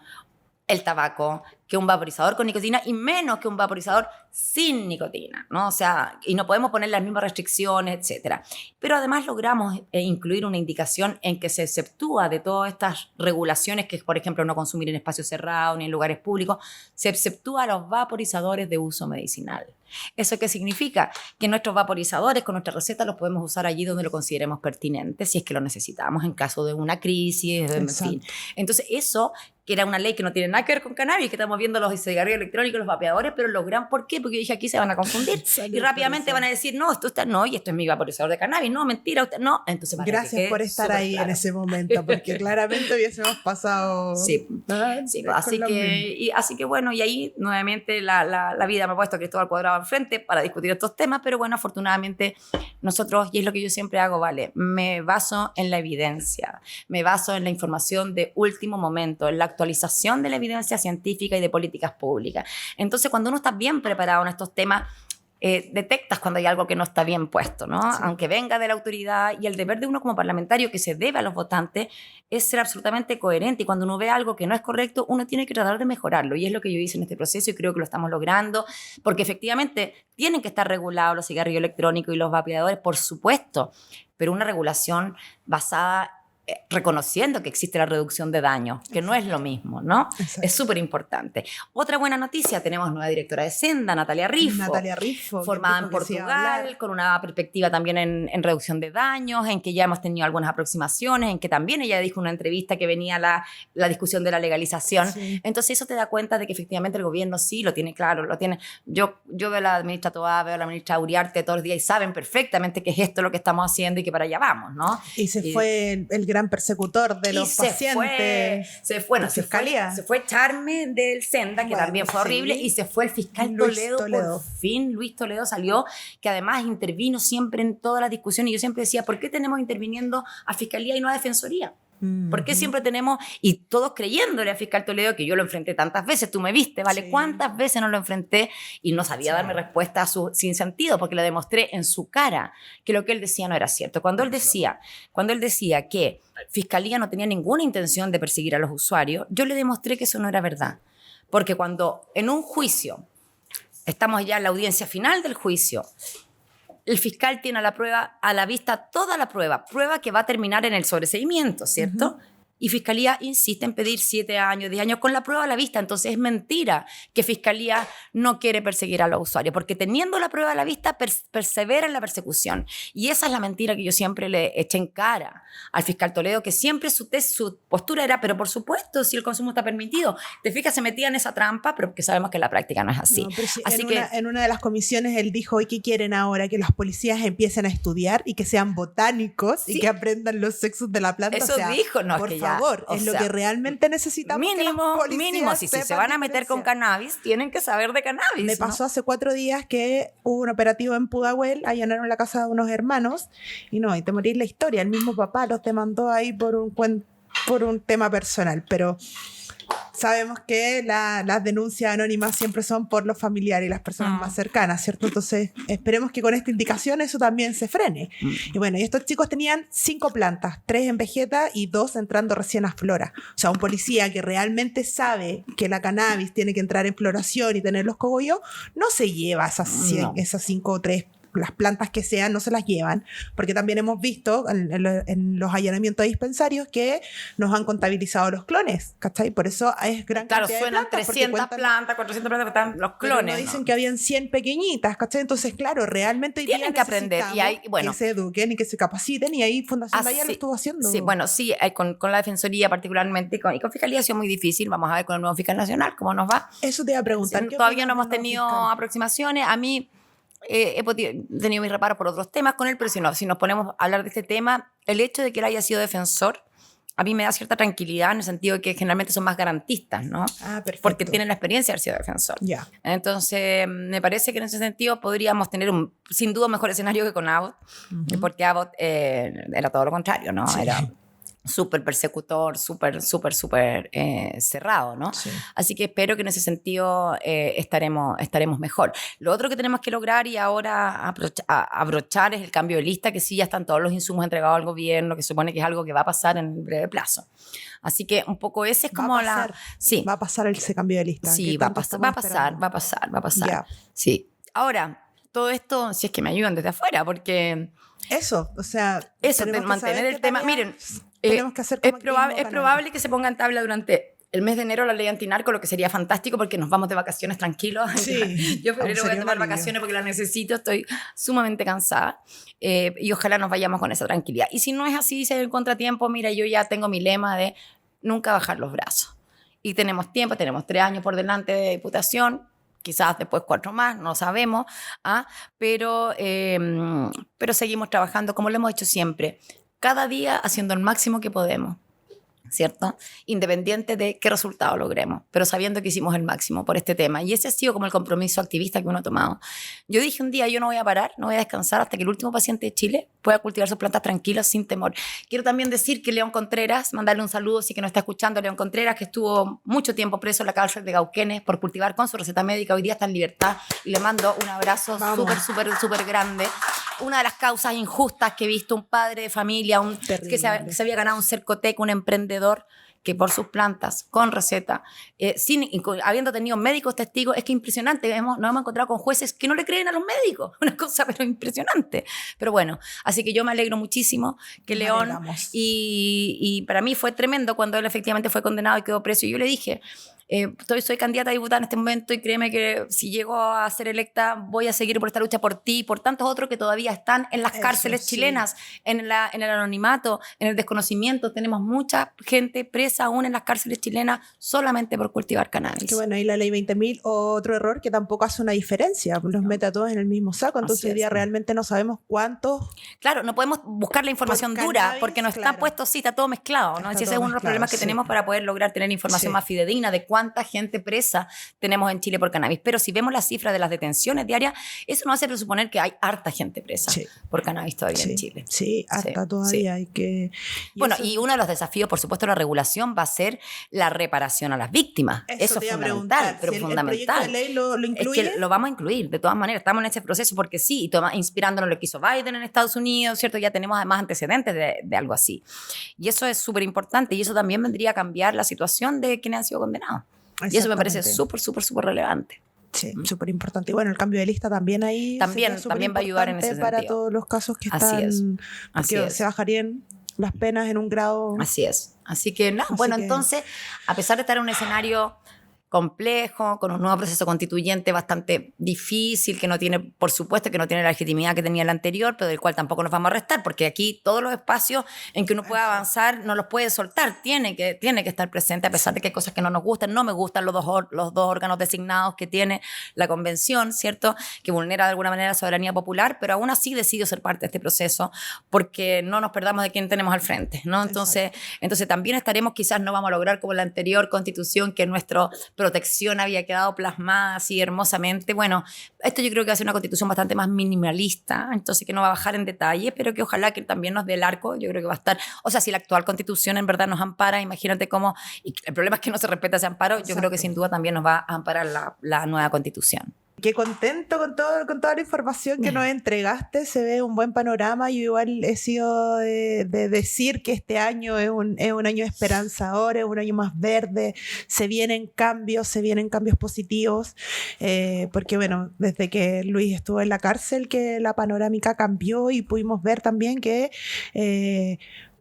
el tabaco que un vaporizador con nicotina, y menos que un vaporizador sin nicotina, ¿no? O sea, y no podemos poner las mismas restricciones, etcétera. Pero además logramos incluir una indicación en que se exceptúa de todas estas regulaciones, que es, por ejemplo, no consumir en espacios cerrados ni en lugares públicos, se exceptúa a los vaporizadores de uso medicinal. ¿Eso qué significa? Que nuestros vaporizadores con nuestra receta los podemos usar allí donde lo consideremos pertinente, si es que lo necesitamos en caso de una crisis, en fin. Entonces, eso, que era una ley que no tiene nada que ver con cannabis, que estamos viendo los cigarrillos electrónicos, los vapeadores, pero logran, ¿por qué? Porque yo dije, aquí se van a confundir. Y rápidamente van a decir, no, esto está, no, y esto es mi vaporizador de cannabis, no, mentira, usted, no. Entonces, gracias por estar ahí claro en ese momento, porque claramente hubiésemos pasado. Sí, así que bueno, y ahí nuevamente la vida me ha puesto a Cristóbal Cuadrado enfrente para discutir estos temas, pero bueno, afortunadamente nosotros, y es lo que yo siempre hago, ¿vale? Me baso en la evidencia, me baso en la información de último momento, en la actualización de la evidencia científica y de políticas públicas. Entonces, cuando uno está bien preparado en estos temas, detectas cuando hay algo que no está bien puesto, ¿no? Sí. Aunque venga de la autoridad, y el deber de uno como parlamentario que se debe a los votantes es ser absolutamente coherente, y cuando uno ve algo que no es correcto, uno tiene que tratar de mejorarlo, y es lo que yo hice en este proceso, y creo que lo estamos logrando, porque efectivamente tienen que estar regulados los cigarrillos electrónicos y los vapeadores, por supuesto, pero una regulación basada reconociendo que existe la reducción de daño, que no es lo mismo, ¿no? Exacto. Es súper importante. Otra buena noticia, tenemos nueva directora de Senda, Natalia Riffo, formada en Portugal, con una perspectiva también en reducción de daños, en que ya hemos tenido algunas aproximaciones, en que también ella dijo en una entrevista que venía la discusión de la legalización. Sí. Entonces eso te da cuenta de que efectivamente el gobierno sí lo tiene claro, lo tiene. Yo veo a la ministra Toá, veo a la ministra Uriarte todos los días y saben perfectamente que es esto lo que estamos haciendo y que para allá vamos, ¿no? Y fue el gran persecutor de los pacientes. Se fue Charme del Senda, que también fue horrible, y se fue el fiscal Toledo. Por fin Luis Toledo salió, que además intervino siempre en todas las discusiones, y yo siempre decía, ¿por qué tenemos interviniendo a Fiscalía y no a Defensoría? ¿Por qué siempre tenemos, y todos creyéndole a fiscal Toledo, que yo lo enfrenté tantas veces, tú me viste, ¿vale? Sí. ¿Cuántas veces no lo enfrenté y no sabía darme respuesta a su sin sentido? Porque le demostré en su cara que lo que él decía no era cierto. Cuando él decía que Fiscalía no tenía ninguna intención de perseguir a los usuarios, yo le demostré que eso no era verdad. Porque cuando en un juicio, estamos ya en la audiencia final del juicio, el fiscal tiene a la vista toda la prueba que va a terminar en el sobreseimiento, ¿cierto? Y Fiscalía insiste en pedir 7 años, 10 años con la prueba a la vista. Entonces es mentira que Fiscalía no quiere perseguir a los usuarios, porque teniendo la prueba a la vista persevera en la persecución. Y esa es la mentira que yo siempre le eché en cara al fiscal Toledo, que siempre su postura era, pero por supuesto, si el consumo está permitido. Te fijas, se metía en esa trampa, pero que sabemos que en la práctica no es así. No, si en una de las comisiones él dijo, ¿y qué quieren ahora? Que los policías empiecen a estudiar y que sean botánicos, sí, y que aprendan los sexos de la planta. Eso dijo, no, por favor, es lo que realmente necesitamos. Mínimo, si se van a meter con cannabis, tienen que saber de cannabis. Me pasó hace 4 días que hubo un operativo en Pudahuel, allanaron la casa de unos hermanos, y te morís la historia. El mismo papá los demandó ahí por un tema personal, pero sabemos que las denuncias anónimas siempre son por los familiares y las personas más cercanas, ¿cierto? Entonces esperemos que con esta indicación eso también se frene. Y bueno, y estos chicos tenían 5 plantas, 3 en vegeta y 2 entrando recién a flora. O sea, un policía que realmente sabe que la cannabis tiene que entrar en floración y tener los cogollos, no se lleva esas 5 o 3 las plantas que sean no se las llevan, porque también hemos visto en los allanamientos de dispensarios que nos han contabilizado los clones, ¿cachai? Por eso es gran Claro, cantidad de suenan plantas, 300 plantas, 400 plantas, están los clones. Pero no dicen ¿no? que habían 100 pequeñitas, ¿cachai? Entonces, claro, realmente hoy Tienen día que aprender y hay, bueno, que se eduquen y que se capaciten, y ahí Fundación Daya lo estuvo haciendo. Sí, bueno, sí, con la Defensoría particularmente y con Fiscalía ha sido muy difícil. Vamos a ver con el nuevo fiscal nacional cómo nos va. Eso te iba a preguntar. Todavía no hemos tenido aproximaciones. A mí he tenido mis reparos por otros temas con él, pero si nos ponemos a hablar de este tema, el hecho de que él haya sido defensor a mí me da cierta tranquilidad en el sentido de que generalmente son más garantistas, ¿no? Ah, perfecto. Porque tienen la experiencia de haber sido defensor. Ya. Entonces, me parece que en ese sentido podríamos tener sin duda un mejor escenario que con Abbott, porque Abbott era todo lo contrario, ¿no? Sí. Era súper persecutor, súper cerrado, ¿no? Sí. Así que espero que en ese sentido estaremos mejor. Lo otro que tenemos que lograr y ahora abrochar es el cambio de lista, que sí ya están todos los insumos entregados al gobierno, que supone que es algo que va a pasar en breve plazo. Así que un poco ese es como la... Sí. Va a pasar ese cambio de lista. Sí, va a pasar. Ya. Sí. Ahora, todo esto, si es que me ayudan desde afuera, porque... Eso, o sea... Eso, de mantener el tema... Miren, tenemos que hacer como es probable que se ponga en tabla durante el mes de enero la ley antinarco, lo que sería fantástico porque nos vamos de vacaciones tranquilos. Sí, yo en febrero voy a tomar vacaciones porque la necesito, estoy sumamente cansada y ojalá nos vayamos con esa tranquilidad. Y si no es así, si hay un contratiempo, mira, yo ya tengo mi lema de nunca bajar los brazos. Y tenemos tiempo, tenemos 3 años por delante de diputación, quizás después 4 más, no sabemos, pero seguimos trabajando como lo hemos hecho siempre, cada día haciendo el máximo que podemos, ¿cierto? Independiente de qué resultado logremos, pero sabiendo que hicimos el máximo por este tema. Y ese ha sido como el compromiso activista que uno ha tomado. Yo dije un día, yo no voy a parar, no voy a descansar hasta que el último paciente de Chile pueda cultivar sus plantas tranquilas, sin temor. Quiero también decir que León Contreras, mandarle un saludo, si que nos está escuchando, León Contreras, que estuvo mucho tiempo preso en la cárcel de Cauquenes por cultivar con su receta médica, hoy día está en libertad, y le mando un abrazo súper grande. Una de las causas injustas que he visto, un padre de familia, que se había ganado un cercoteco, un emprendedor, que por sus plantas, con receta, habiendo tenido médicos testigos, es que impresionante, nos hemos encontrado con jueces que no le creen a los médicos, una cosa pero impresionante. Pero bueno, así que yo me alegro muchísimo que León, y para mí fue tremendo cuando él efectivamente fue condenado y quedó preso, y yo le dije... soy candidata a diputada en este momento y créeme que si llego a ser electa voy a seguir por esta lucha por ti y por tantos otros que todavía están en las cárceles chilenas, en el anonimato, en el desconocimiento. Tenemos mucha gente presa aún en las cárceles chilenas solamente por cultivar cannabis. Que bueno, y la ley 20.000, otro error que tampoco hace una diferencia, los mete a todos en el mismo saco, entonces hoy día realmente no sabemos cuántos... Claro, no podemos buscar la información dura porque no está puesto, sí, está todo mezclado, ¿no? Ese es uno de los problemas que tenemos para poder lograr tener información más fidedigna de cuánta gente presa tenemos en Chile por cannabis. Pero si vemos las cifras de las detenciones diarias, eso nos hace presuponer que hay harta gente presa por cannabis todavía en Chile. Sí, harta todavía. Hay que... Y uno de los desafíos, por supuesto, de la regulación va a ser la reparación a las víctimas. Eso es fundamental, pero fundamental. ¿El proyecto de ley lo incluye? Es que lo vamos a incluir, de todas maneras. Estamos en ese proceso porque sí, inspirándonos en lo que hizo Biden en Estados Unidos, ¿cierto? Ya tenemos además antecedentes de algo así. Y eso es súper importante y eso también vendría a cambiar la situación de quienes han sido condenados. Y eso me parece súper relevante. Sí, súper importante. Y bueno, el cambio de lista también ahí también va a ayudar en ese sentido. Para todos los casos que están... Así es. Se bajarían las penas en un grado... Así es. Así que, entonces, a pesar de estar en un escenario complejo, con un nuevo proceso constituyente bastante difícil, que no tiene, por supuesto, que no tiene la legitimidad que tenía el anterior, pero del cual tampoco nos vamos a restar, porque aquí todos los espacios en que uno puede avanzar no los puede soltar, tiene que estar presente, a pesar de que hay cosas que no nos gustan. No me gustan los dos órganos designados que tiene la convención, ¿cierto?, que vulnera de alguna manera la soberanía popular, pero aún así decido ser parte de este proceso, porque no nos perdamos de quién tenemos al frente, ¿no? Entonces también estaremos, quizás no vamos a lograr como la anterior constitución, que nuestro protección había quedado plasmada así hermosamente. Bueno, esto yo creo que va a ser una constitución bastante más minimalista, entonces que no va a bajar en detalle, pero que ojalá que también nos dé el arco. Yo creo que va a estar, o sea, si la actual constitución en verdad nos ampara, imagínate cómo, y el problema es que no se respeta ese amparo. Yo creo que sin duda también nos va a amparar la nueva constitución. Qué contento con toda la información que nos entregaste. Se ve un buen panorama. Yo igual he sido de decir que este año es un año esperanzador, es un año más verde. Se vienen cambios positivos. Porque bueno, desde que Luis estuvo en la cárcel, que la panorámica cambió y pudimos ver también que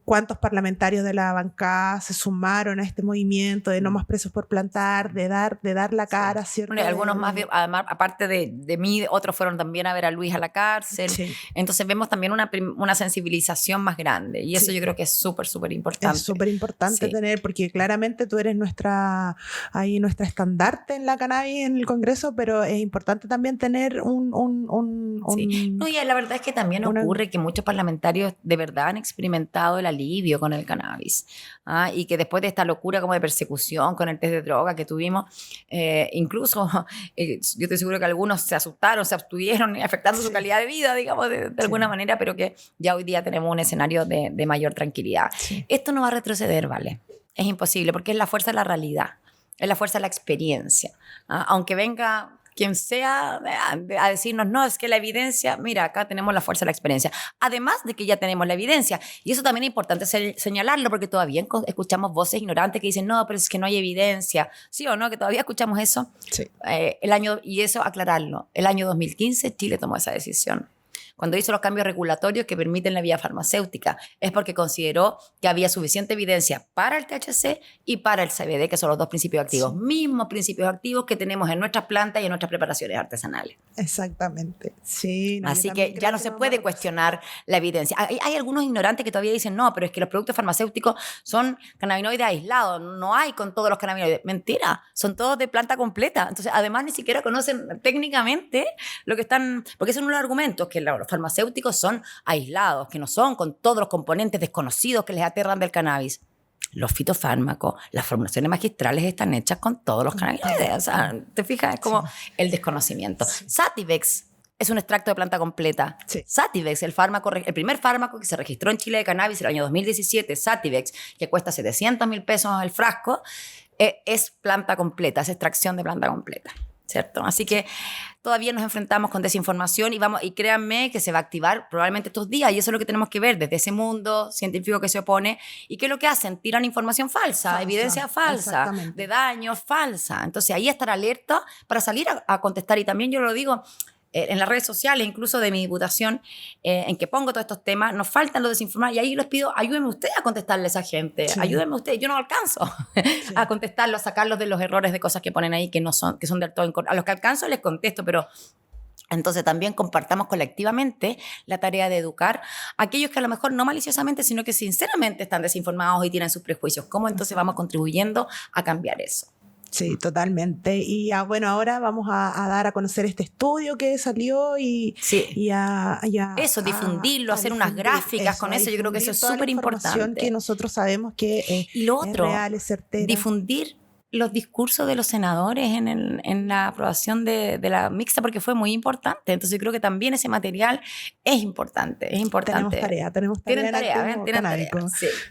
cuántos parlamentarios de la bancada se sumaron a este movimiento de no más presos por plantar, de dar la cara, ¿cierto? Bueno, algunos más, además, aparte de mí, otros fueron también a ver a Luis a la cárcel. Sí. Entonces vemos también una sensibilización más grande y eso yo creo que es súper, súper importante. Es súper importante tener, porque claramente tú eres nuestra estandarte en la cannabis en el Congreso, pero es importante también tener No, y la verdad es que también ocurre que muchos parlamentarios de verdad han experimentado el alivio con el cannabis, y que después de esta locura como de persecución con el test de droga que tuvimos, incluso yo estoy seguro que algunos se asustaron, se abstuvieron, afectando su calidad de vida, digamos, de alguna manera, pero que ya hoy día tenemos un escenario de mayor tranquilidad. Esto no va a retroceder, ¿vale? Es imposible, porque es la fuerza de la realidad, es la fuerza de la experiencia. Aunque venga quien sea a decirnos, no, es que la evidencia, mira, acá tenemos la fuerza de la experiencia. Además de que ya tenemos la evidencia. Y eso también es importante señalarlo, porque todavía escuchamos voces ignorantes que dicen, no, pero es que no hay evidencia. ¿Sí o no? Que todavía escuchamos eso. Sí. Y eso, aclararlo. El año 2015 Chile tomó esa decisión. Cuando hizo los cambios regulatorios que permiten la vía farmacéutica, es porque consideró que había suficiente evidencia para el THC y para el CBD, que son los dos principios activos, mismos principios activos que tenemos en nuestras plantas y en nuestras preparaciones artesanales. Exactamente, sí. No, así que ya no se puede cuestionar la evidencia. Hay algunos ignorantes que todavía dicen, no, pero es que los productos farmacéuticos son cannabinoides aislados, no hay con todos los cannabinoides. Mentira, son todos de planta completa. Entonces, además, ni siquiera conocen técnicamente lo que están, porque ese es uno de los argumentos, que los farmacéuticos son aislados, que no son con todos los componentes desconocidos que les aterran del cannabis. Los fitofármacos, las formulaciones magistrales están hechas con todos los cannabinoides. O sea, ¿te fijas? Es como el desconocimiento. Sativex es un extracto de planta completa. Sativex, el primer fármaco que se registró en Chile de cannabis en el año 2017, Sativex, que cuesta 700.000 pesos el frasco, es planta completa, es extracción de planta completa. ¿Cierto? Así que todavía nos enfrentamos con desinformación y créanme que se va a activar probablemente estos días, y eso es lo que tenemos que ver desde ese mundo científico que se opone. ¿Y qué es lo que hacen? Tiran información falsa, evidencia falsa, de daños falsa. Entonces ahí estar alerta para salir a contestar. Y también yo lo digo en las redes sociales, incluso de mi diputación, en que pongo todos estos temas, nos faltan los desinformados, y ahí les pido, ayúdenme ustedes a contestarle a esa gente, ayúdenme ustedes, yo no alcanzo a contestarlos, a sacarlos de los errores de cosas que ponen ahí que son del todo incorrectas. A los que alcanzo les contesto, pero entonces también compartamos colectivamente la tarea de educar a aquellos que a lo mejor no maliciosamente, sino que sinceramente están desinformados y tienen sus prejuicios. ¿Cómo entonces vamos contribuyendo a cambiar eso? Sí, totalmente. Y bueno, ahora vamos a dar a conocer este estudio que salió y difundirlo, hacer unas gráficas con eso. Yo creo que eso es súper importante. Que nosotros sabemos que y lo otro, es real, es certera. Difundir los discursos de los senadores en la aprobación de la mixta, porque fue muy importante. Entonces yo creo que también ese material es importante. Tenemos tarea. Tienen tarea.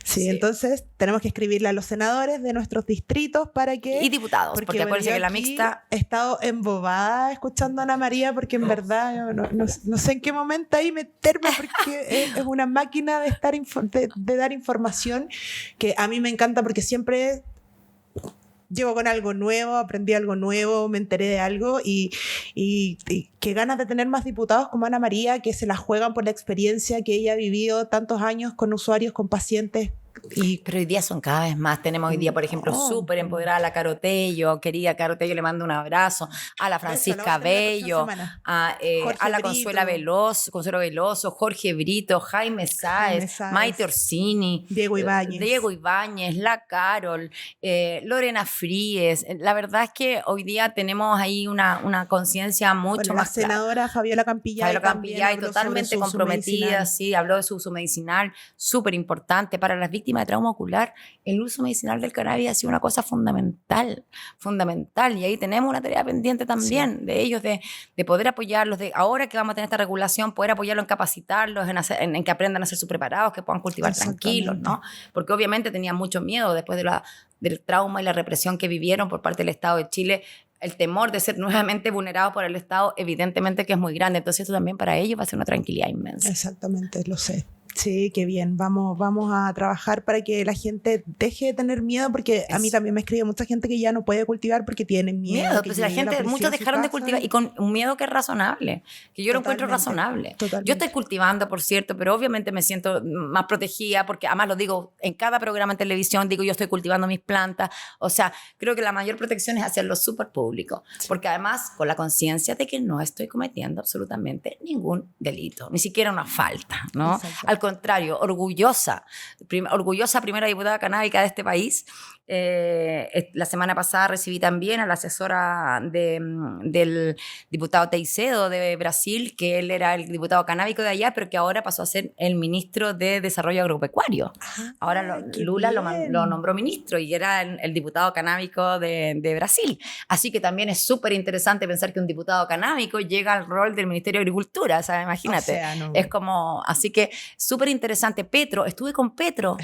Sí, entonces tenemos que escribirle a los senadores de nuestros distritos para que... Y diputados, porque acuérdense que la mixta... He estado embobada escuchando a Ana María, porque en verdad no sé en qué momento ahí meterme, porque es una máquina de dar información que a mí me encanta, porque siempre... Llego con algo nuevo, aprendí algo nuevo, me enteré de algo y qué ganas de tener más diputados como Ana María, que se la juegan por la experiencia que ella ha vivido tantos años con usuarios, con pacientes. Pero hoy día son cada vez más. Tenemos hoy día, por ejemplo, súper empoderada a la Caro Tello. Querida Caro Tello, le mando un abrazo. A la Francisca Bello, a la Consuelo Veloso, Jorge Brito, Jaime Sáez, Maite Orsini, Diego Ibáñez, la Carol, Lorena Fríes. La verdad es que hoy día tenemos ahí una conciencia mucho más clara. La senadora Fabiola Campillay totalmente comprometida, sí, habló de su uso medicinal, súper importante para las víctimas de trauma ocular. El uso medicinal del cannabis ha sido una cosa fundamental, y ahí tenemos una tarea pendiente también de ellos, de poder apoyarlos, de ahora que vamos a tener esta regulación, poder apoyarlos en capacitarlos, en que aprendan a ser preparados, que puedan cultivar tranquilos, ¿no? Porque obviamente tenían mucho miedo después del trauma y la represión que vivieron por parte del Estado de Chile. el temor de ser nuevamente vulnerados por el Estado, evidentemente que es muy grande. Entonces eso también para ellos va a ser una tranquilidad inmensa. Exactamente, lo sé. Sí, qué bien. Vamos a trabajar para que la gente deje de tener miedo, porque a mí también me escribe mucha gente que ya no puede cultivar porque tienen miedo. Pues la gente, muchos dejaron de cultivar y con un miedo que es razonable, que yo lo encuentro razonable. Totalmente. Yo estoy cultivando, por cierto, pero obviamente me siento más protegida porque además lo digo en cada programa en televisión, digo yo estoy cultivando mis plantas. O sea, creo que la mayor protección es hacerlo súper público, porque además con la conciencia de que no estoy cometiendo absolutamente ningún delito, ni siquiera una falta, ¿no? Al contrario, orgullosa primera diputada canábica de este país. La semana pasada recibí también a la asesora del diputado Teicedo de Brasil, que él era el diputado canábico de allá, pero que ahora pasó a ser el ministro de Desarrollo Agropecuario. Ahora Lula lo nombró ministro y era el diputado canábico de Brasil. Así que también es súper interesante pensar que un diputado canábico llega al rol del Ministerio de Agricultura, o sea, imagínate. O sea, no. Es como, así que súper interesante. Estuve con Petro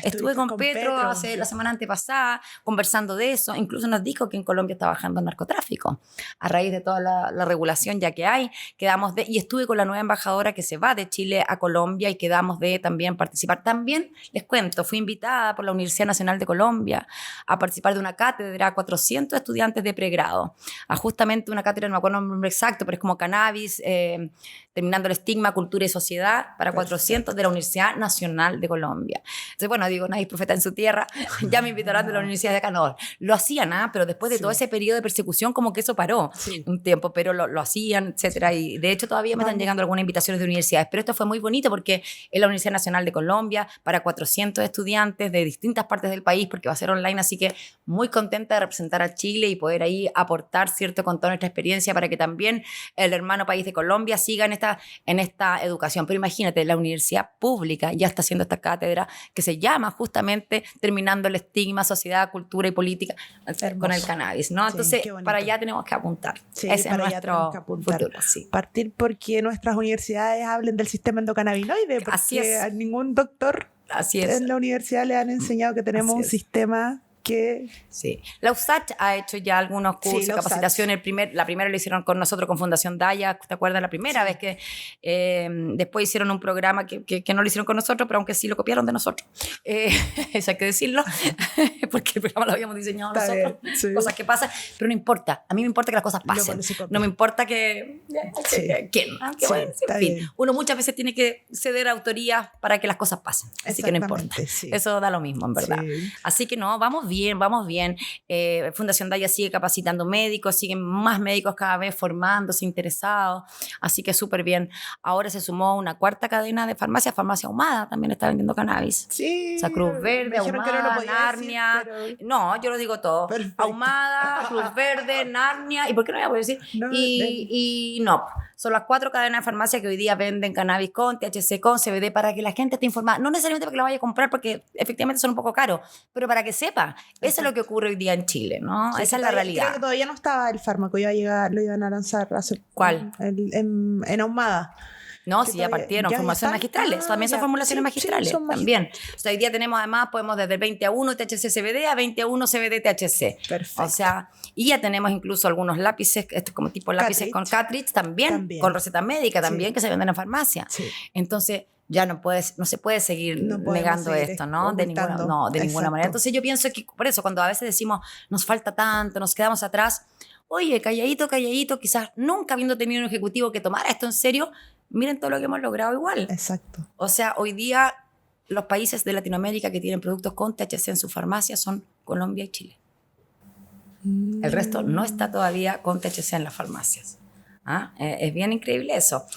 hace la semana antepasada, conversando de eso. Incluso nos dijo que en Colombia está bajando el narcotráfico a raíz de toda la regulación ya que hay. Y estuve con la nueva embajadora que se va de Chile a Colombia y quedamos de también participar. También les cuento, fui invitada por la Universidad Nacional de Colombia a participar de una cátedra a 400 estudiantes de pregrado, a justamente una cátedra, no me acuerdo el nombre exacto, pero es como cannabis, terminando el estigma, cultura y sociedad para 400 de la Universidad Nacional de Colombia. Entonces, bueno, digo, nadie es profeta en su tierra, ya me invitarán de la Universidad de acá. No, lo hacían, pero después de todo ese periodo de persecución como que eso paró un tiempo, pero lo hacían, etcétera, y de hecho todavía me están llegando algunas invitaciones de universidades, pero esto fue muy bonito porque es la Universidad Nacional de Colombia para 400 estudiantes de distintas partes del país, porque va a ser online, así que muy contenta de representar a Chile y poder ahí aportar, ¿cierto?, con toda nuestra experiencia para que también el hermano país de Colombia siga en esta educación. Pero imagínate, la universidad pública ya está haciendo esta cátedra que se llama justamente Terminando el estigma, sociedad, cultura y política con el cannabis, ¿no? Entonces, para allá tenemos que apuntar. Sí, ese es nuestro futuro. Partir porque nuestras universidades hablen del sistema endocannabinoide, porque así es. A ningún doctor en la universidad le han enseñado que tenemos un sistema que... Sí. La USACH ha hecho ya algunos cursos de capacitación. La primera lo hicieron con nosotros, con Fundación Daya, ¿te acuerdas? La primera vez que después hicieron un programa que no lo hicieron con nosotros, pero aunque sí lo copiaron de nosotros. Eso hay que decirlo, porque el programa lo habíamos diseñado nosotros. Cosas que pasan, pero no importa. A mí me importa que las cosas pasen. No me importa que... Uno muchas veces tiene que ceder autoría para que las cosas pasen. Así que no importa. Eso da lo mismo, en verdad. Así que no, vamos bien. Fundación Daya sigue capacitando médicos, siguen más médicos cada vez formándose, interesados, así que súper bien. Ahora se sumó una cuarta cadena de farmacia Ahumada, también está vendiendo cannabis. Sí. O sea, Cruz Verde, Ahumada, Narnia. Decir, pero... No, yo lo digo todo. Perfecto. Ahumada, Cruz Verde, Narnia, ¿y por qué no voy a poder decir? No, y no. Son las 4 cadenas de farmacia que hoy día venden cannabis con THC, con CBD, para que la gente esté informada. No necesariamente para que lo vaya a comprar, porque efectivamente son un poco caros, pero para que sepa. Eso es lo que ocurre hoy día en Chile, ¿no? Sí, esa es la realidad. Creo que todavía no estaba el fármaco, lo iban a lanzar hace... ¿Cuál? En Ahumada. No, sí, ya partieron, formulaciones magistrales. También son formulaciones magistrales. También. O sea, hoy día tenemos además, podemos desde 21 THC CBD a 21 CBD THC. Perfecto. O sea, y ya tenemos incluso algunos lápices, estos como tipo lápices con cartridge también, con receta médica también, que se venden en farmacia. Sí. Entonces, ya no se puede seguir negando esto, ¿no? De ninguna manera. Entonces yo pienso que por eso cuando a veces decimos nos falta tanto, nos quedamos atrás, oye, calladito, quizás nunca habiendo tenido un ejecutivo que tomara esto en serio, miren todo lo que hemos logrado igual. Exacto. O sea, hoy día los países de Latinoamérica que tienen productos con THC en sus farmacias son Colombia y Chile. El resto no está todavía con THC en las farmacias. Es bien increíble eso.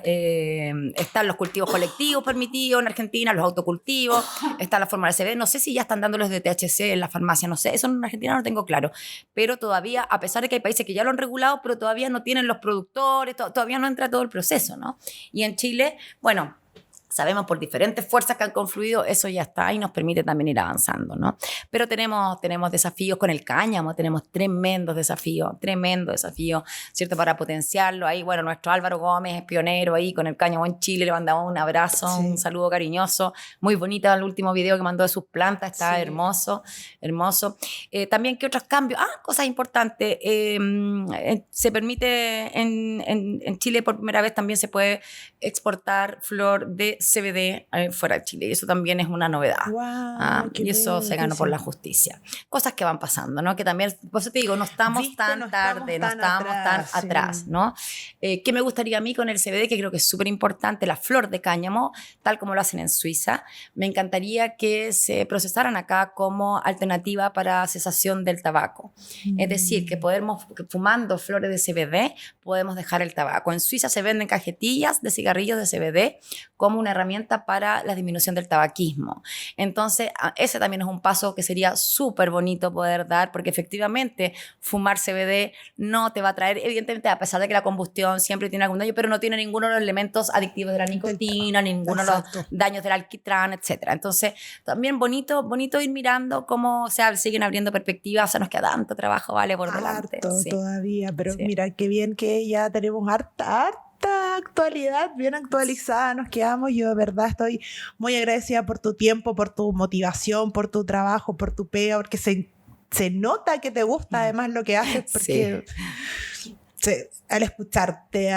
Están los cultivos colectivos permitidos en Argentina, los autocultivos, está la fórmula CBD. No sé si ya están dándoles de THC en la farmacia, no sé, eso en Argentina no tengo claro. Pero todavía, a pesar de que hay países que ya lo han regulado, pero todavía no tienen los productores, todavía no entra todo el proceso, ¿no? Y en Chile, bueno, sabemos por diferentes fuerzas que han confluido, eso ya está y nos permite también ir avanzando, ¿no? Pero tenemos desafíos con el cáñamo, tenemos tremendos desafíos, ¿cierto? Para potenciarlo. Ahí, bueno, nuestro Álvaro Gómez es pionero ahí con el cáñamo en Chile, le mandamos un abrazo, un saludo cariñoso, muy bonita el último video que mandó de sus plantas, está hermoso. También, ¿qué otros cambios? Cosas importantes, se permite en Chile por primera vez también se puede exportar flor de CBD fuera de Chile, y eso también es una novedad. Wow, y eso se ganó por la justicia. Cosas que van pasando, ¿no? Que también, por eso te digo, no estamos tan tarde, no estamos tan atrás, ¿no? ¿Qué me gustaría a mí con el CBD? Que creo que es súper importante, la flor de cáñamo, tal como lo hacen en Suiza. Me encantaría que se procesaran acá como alternativa para cesación del tabaco. Es decir, que fumando flores de CBD, podemos dejar el tabaco. En Suiza se venden cajetillas de cigarrillos de CBD como una herramienta para la disminución del tabaquismo. Entonces, ese también es un paso que sería súper bonito poder dar, porque efectivamente fumar CBD no te va a traer, evidentemente, a pesar de que la combustión siempre tiene algún daño, pero no tiene ninguno de los elementos adictivos de la nicotina, ninguno de los daños del alquitrán, etc. Entonces, también bonito ir mirando cómo se siguen abriendo perspectivas. O sea, nos queda tanto trabajo, vale, por delante. Todavía, pero mira, qué bien que ya tenemos harta actualidad, bien actualizada nos quedamos. Yo de verdad estoy muy agradecida por tu tiempo, por tu motivación, por tu trabajo, por tu pega, porque se nota que te gusta además lo que haces, porque al escucharte,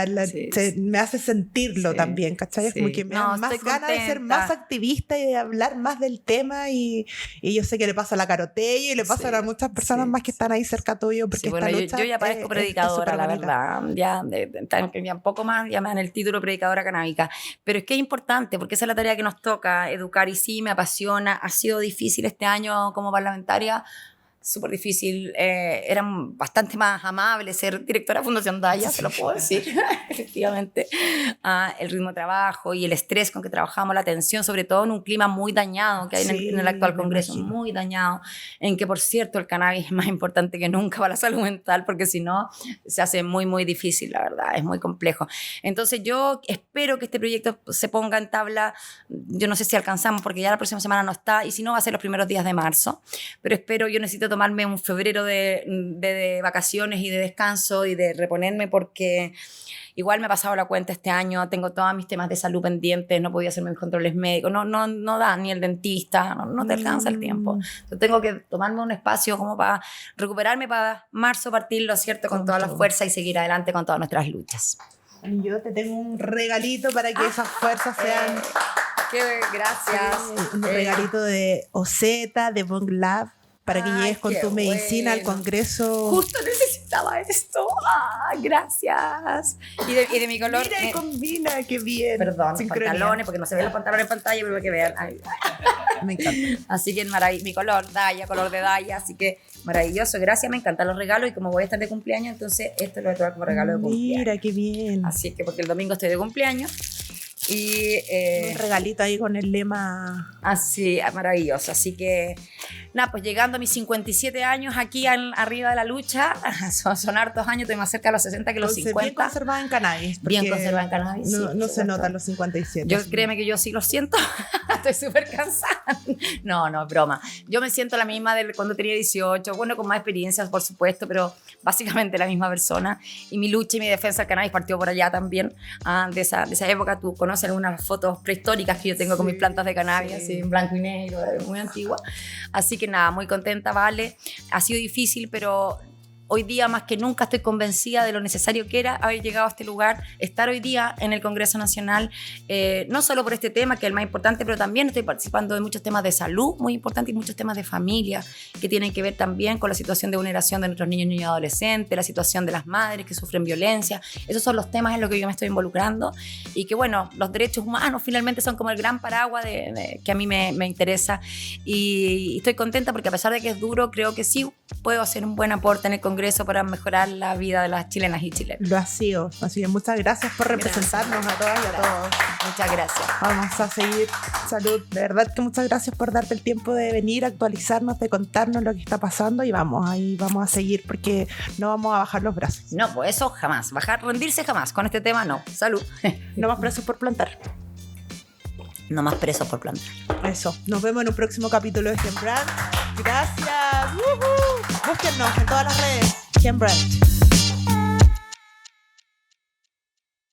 me hace sentirlo también, ¿cachai? Es como que me da más ganas de ser más activista y de hablar más del tema, y yo sé que le pasa a la Carotella y le pasa a muchas personas más que están ahí cerca tuyo, porque esta lucha yo ya parezco predicadora, la verdad, ya un poco más, ya me dan el título predicadora canábica, pero es que es importante, porque esa es la tarea que nos toca, educar, y sí, me apasiona. Ha sido difícil este año como parlamentaria, súper difícil, era bastante más amable ser directora de Fundación Daya, se lo puedo decir, efectivamente. El ritmo de trabajo y el estrés con que trabajamos, la tensión, sobre todo en un clima muy dañado que hay en el actual Congreso, muy dañado, en que, por cierto, el cannabis es más importante que nunca para la salud mental, porque si no, se hace muy, muy difícil, la verdad, es muy complejo. Entonces, yo espero que este proyecto se ponga en tabla. Yo no sé si alcanzamos, porque ya la próxima semana no está, y si no, va a ser los primeros días de marzo, pero yo necesito tomarme un febrero de vacaciones y de descanso y de reponerme, porque igual me he pasado la cuenta este año, tengo todos mis temas de salud pendientes, no podía hacerme mis controles médicos, no da ni el dentista, no te alcanza el tiempo. Entonces tengo que tomarme un espacio como para recuperarme, para marzo partirlo, ¿cierto? Con toda la fuerza y seguir adelante con todas nuestras luchas. Y yo te tengo un regalito para que esas fuerzas sean... Gracias. Un regalito de Oseta, de Bong Lab, para que llegues con tu medicina al Congreso. Justo necesitaba esto. Gracias. Y de mi color. Mira, combina, qué bien. Perdón, pantalones, porque no se ven los pantalones en pantalla, pero que vean. Me encanta. Así que mi color de Daya, así que maravilloso. Gracias, me encantan los regalos, y como voy a estar de cumpleaños, entonces esto lo voy a tomar como regalo de cumpleaños. Mira, qué bien. Así que, porque el domingo estoy de cumpleaños. Y un regalito ahí con el lema. Así, maravilloso. Así que, nada, pues llegando a mis 57 años aquí arriba de la lucha, son hartos años, estoy más cerca de los 60 que los 50. Bien conservada en cannabis. Bien conservada en cannabis. No se notan los 57. Créeme que yo sí lo siento. Estoy súper cansada. No, broma. Yo me siento la misma de cuando tenía 18, bueno, con más experiencias, por supuesto, pero básicamente la misma persona. Y mi lucha y mi defensa del cannabis partió por allá también, de esa época. Tú conoces algunas fotos prehistóricas que yo tengo con mis plantas de cannabis, así en blanco y negro, muy antigua. Así que nada, muy contenta, Vale. Ha sido difícil, pero hoy día más que nunca estoy convencida de lo necesario que era haber llegado a este lugar, estar hoy día en el Congreso Nacional, no solo por este tema, que es el más importante, pero también estoy participando de muchos temas de salud muy importantes y muchos temas de familia que tienen que ver también con la situación de vulneración de nuestros niños y adolescentes, la situación de las madres que sufren violencia. Esos son los temas en los que yo me estoy involucrando, y que, bueno, los derechos humanos finalmente son como el gran paraguas que a mí me interesa, y estoy contenta porque, a pesar de que es duro, creo que sí puedo hacer un buen aporte en el Congreso para mejorar la vida de las chilenas y chilenos. Lo ha sido. Así que muchas gracias por representarnos a todas y a todos. Muchas gracias. Vamos a seguir. Salud. De verdad que muchas gracias por darte el tiempo de venir a actualizarnos, de contarnos lo que está pasando, y vamos a seguir, porque no vamos a bajar los brazos. No, pues eso jamás. Rendirse jamás. Con este tema no. Salud. No más brazos por plantar. No más presos por plantar. Eso. Nos vemos en un próximo capítulo de Genbrand. Gracias. Búsquennos en todas las redes. Genbrand.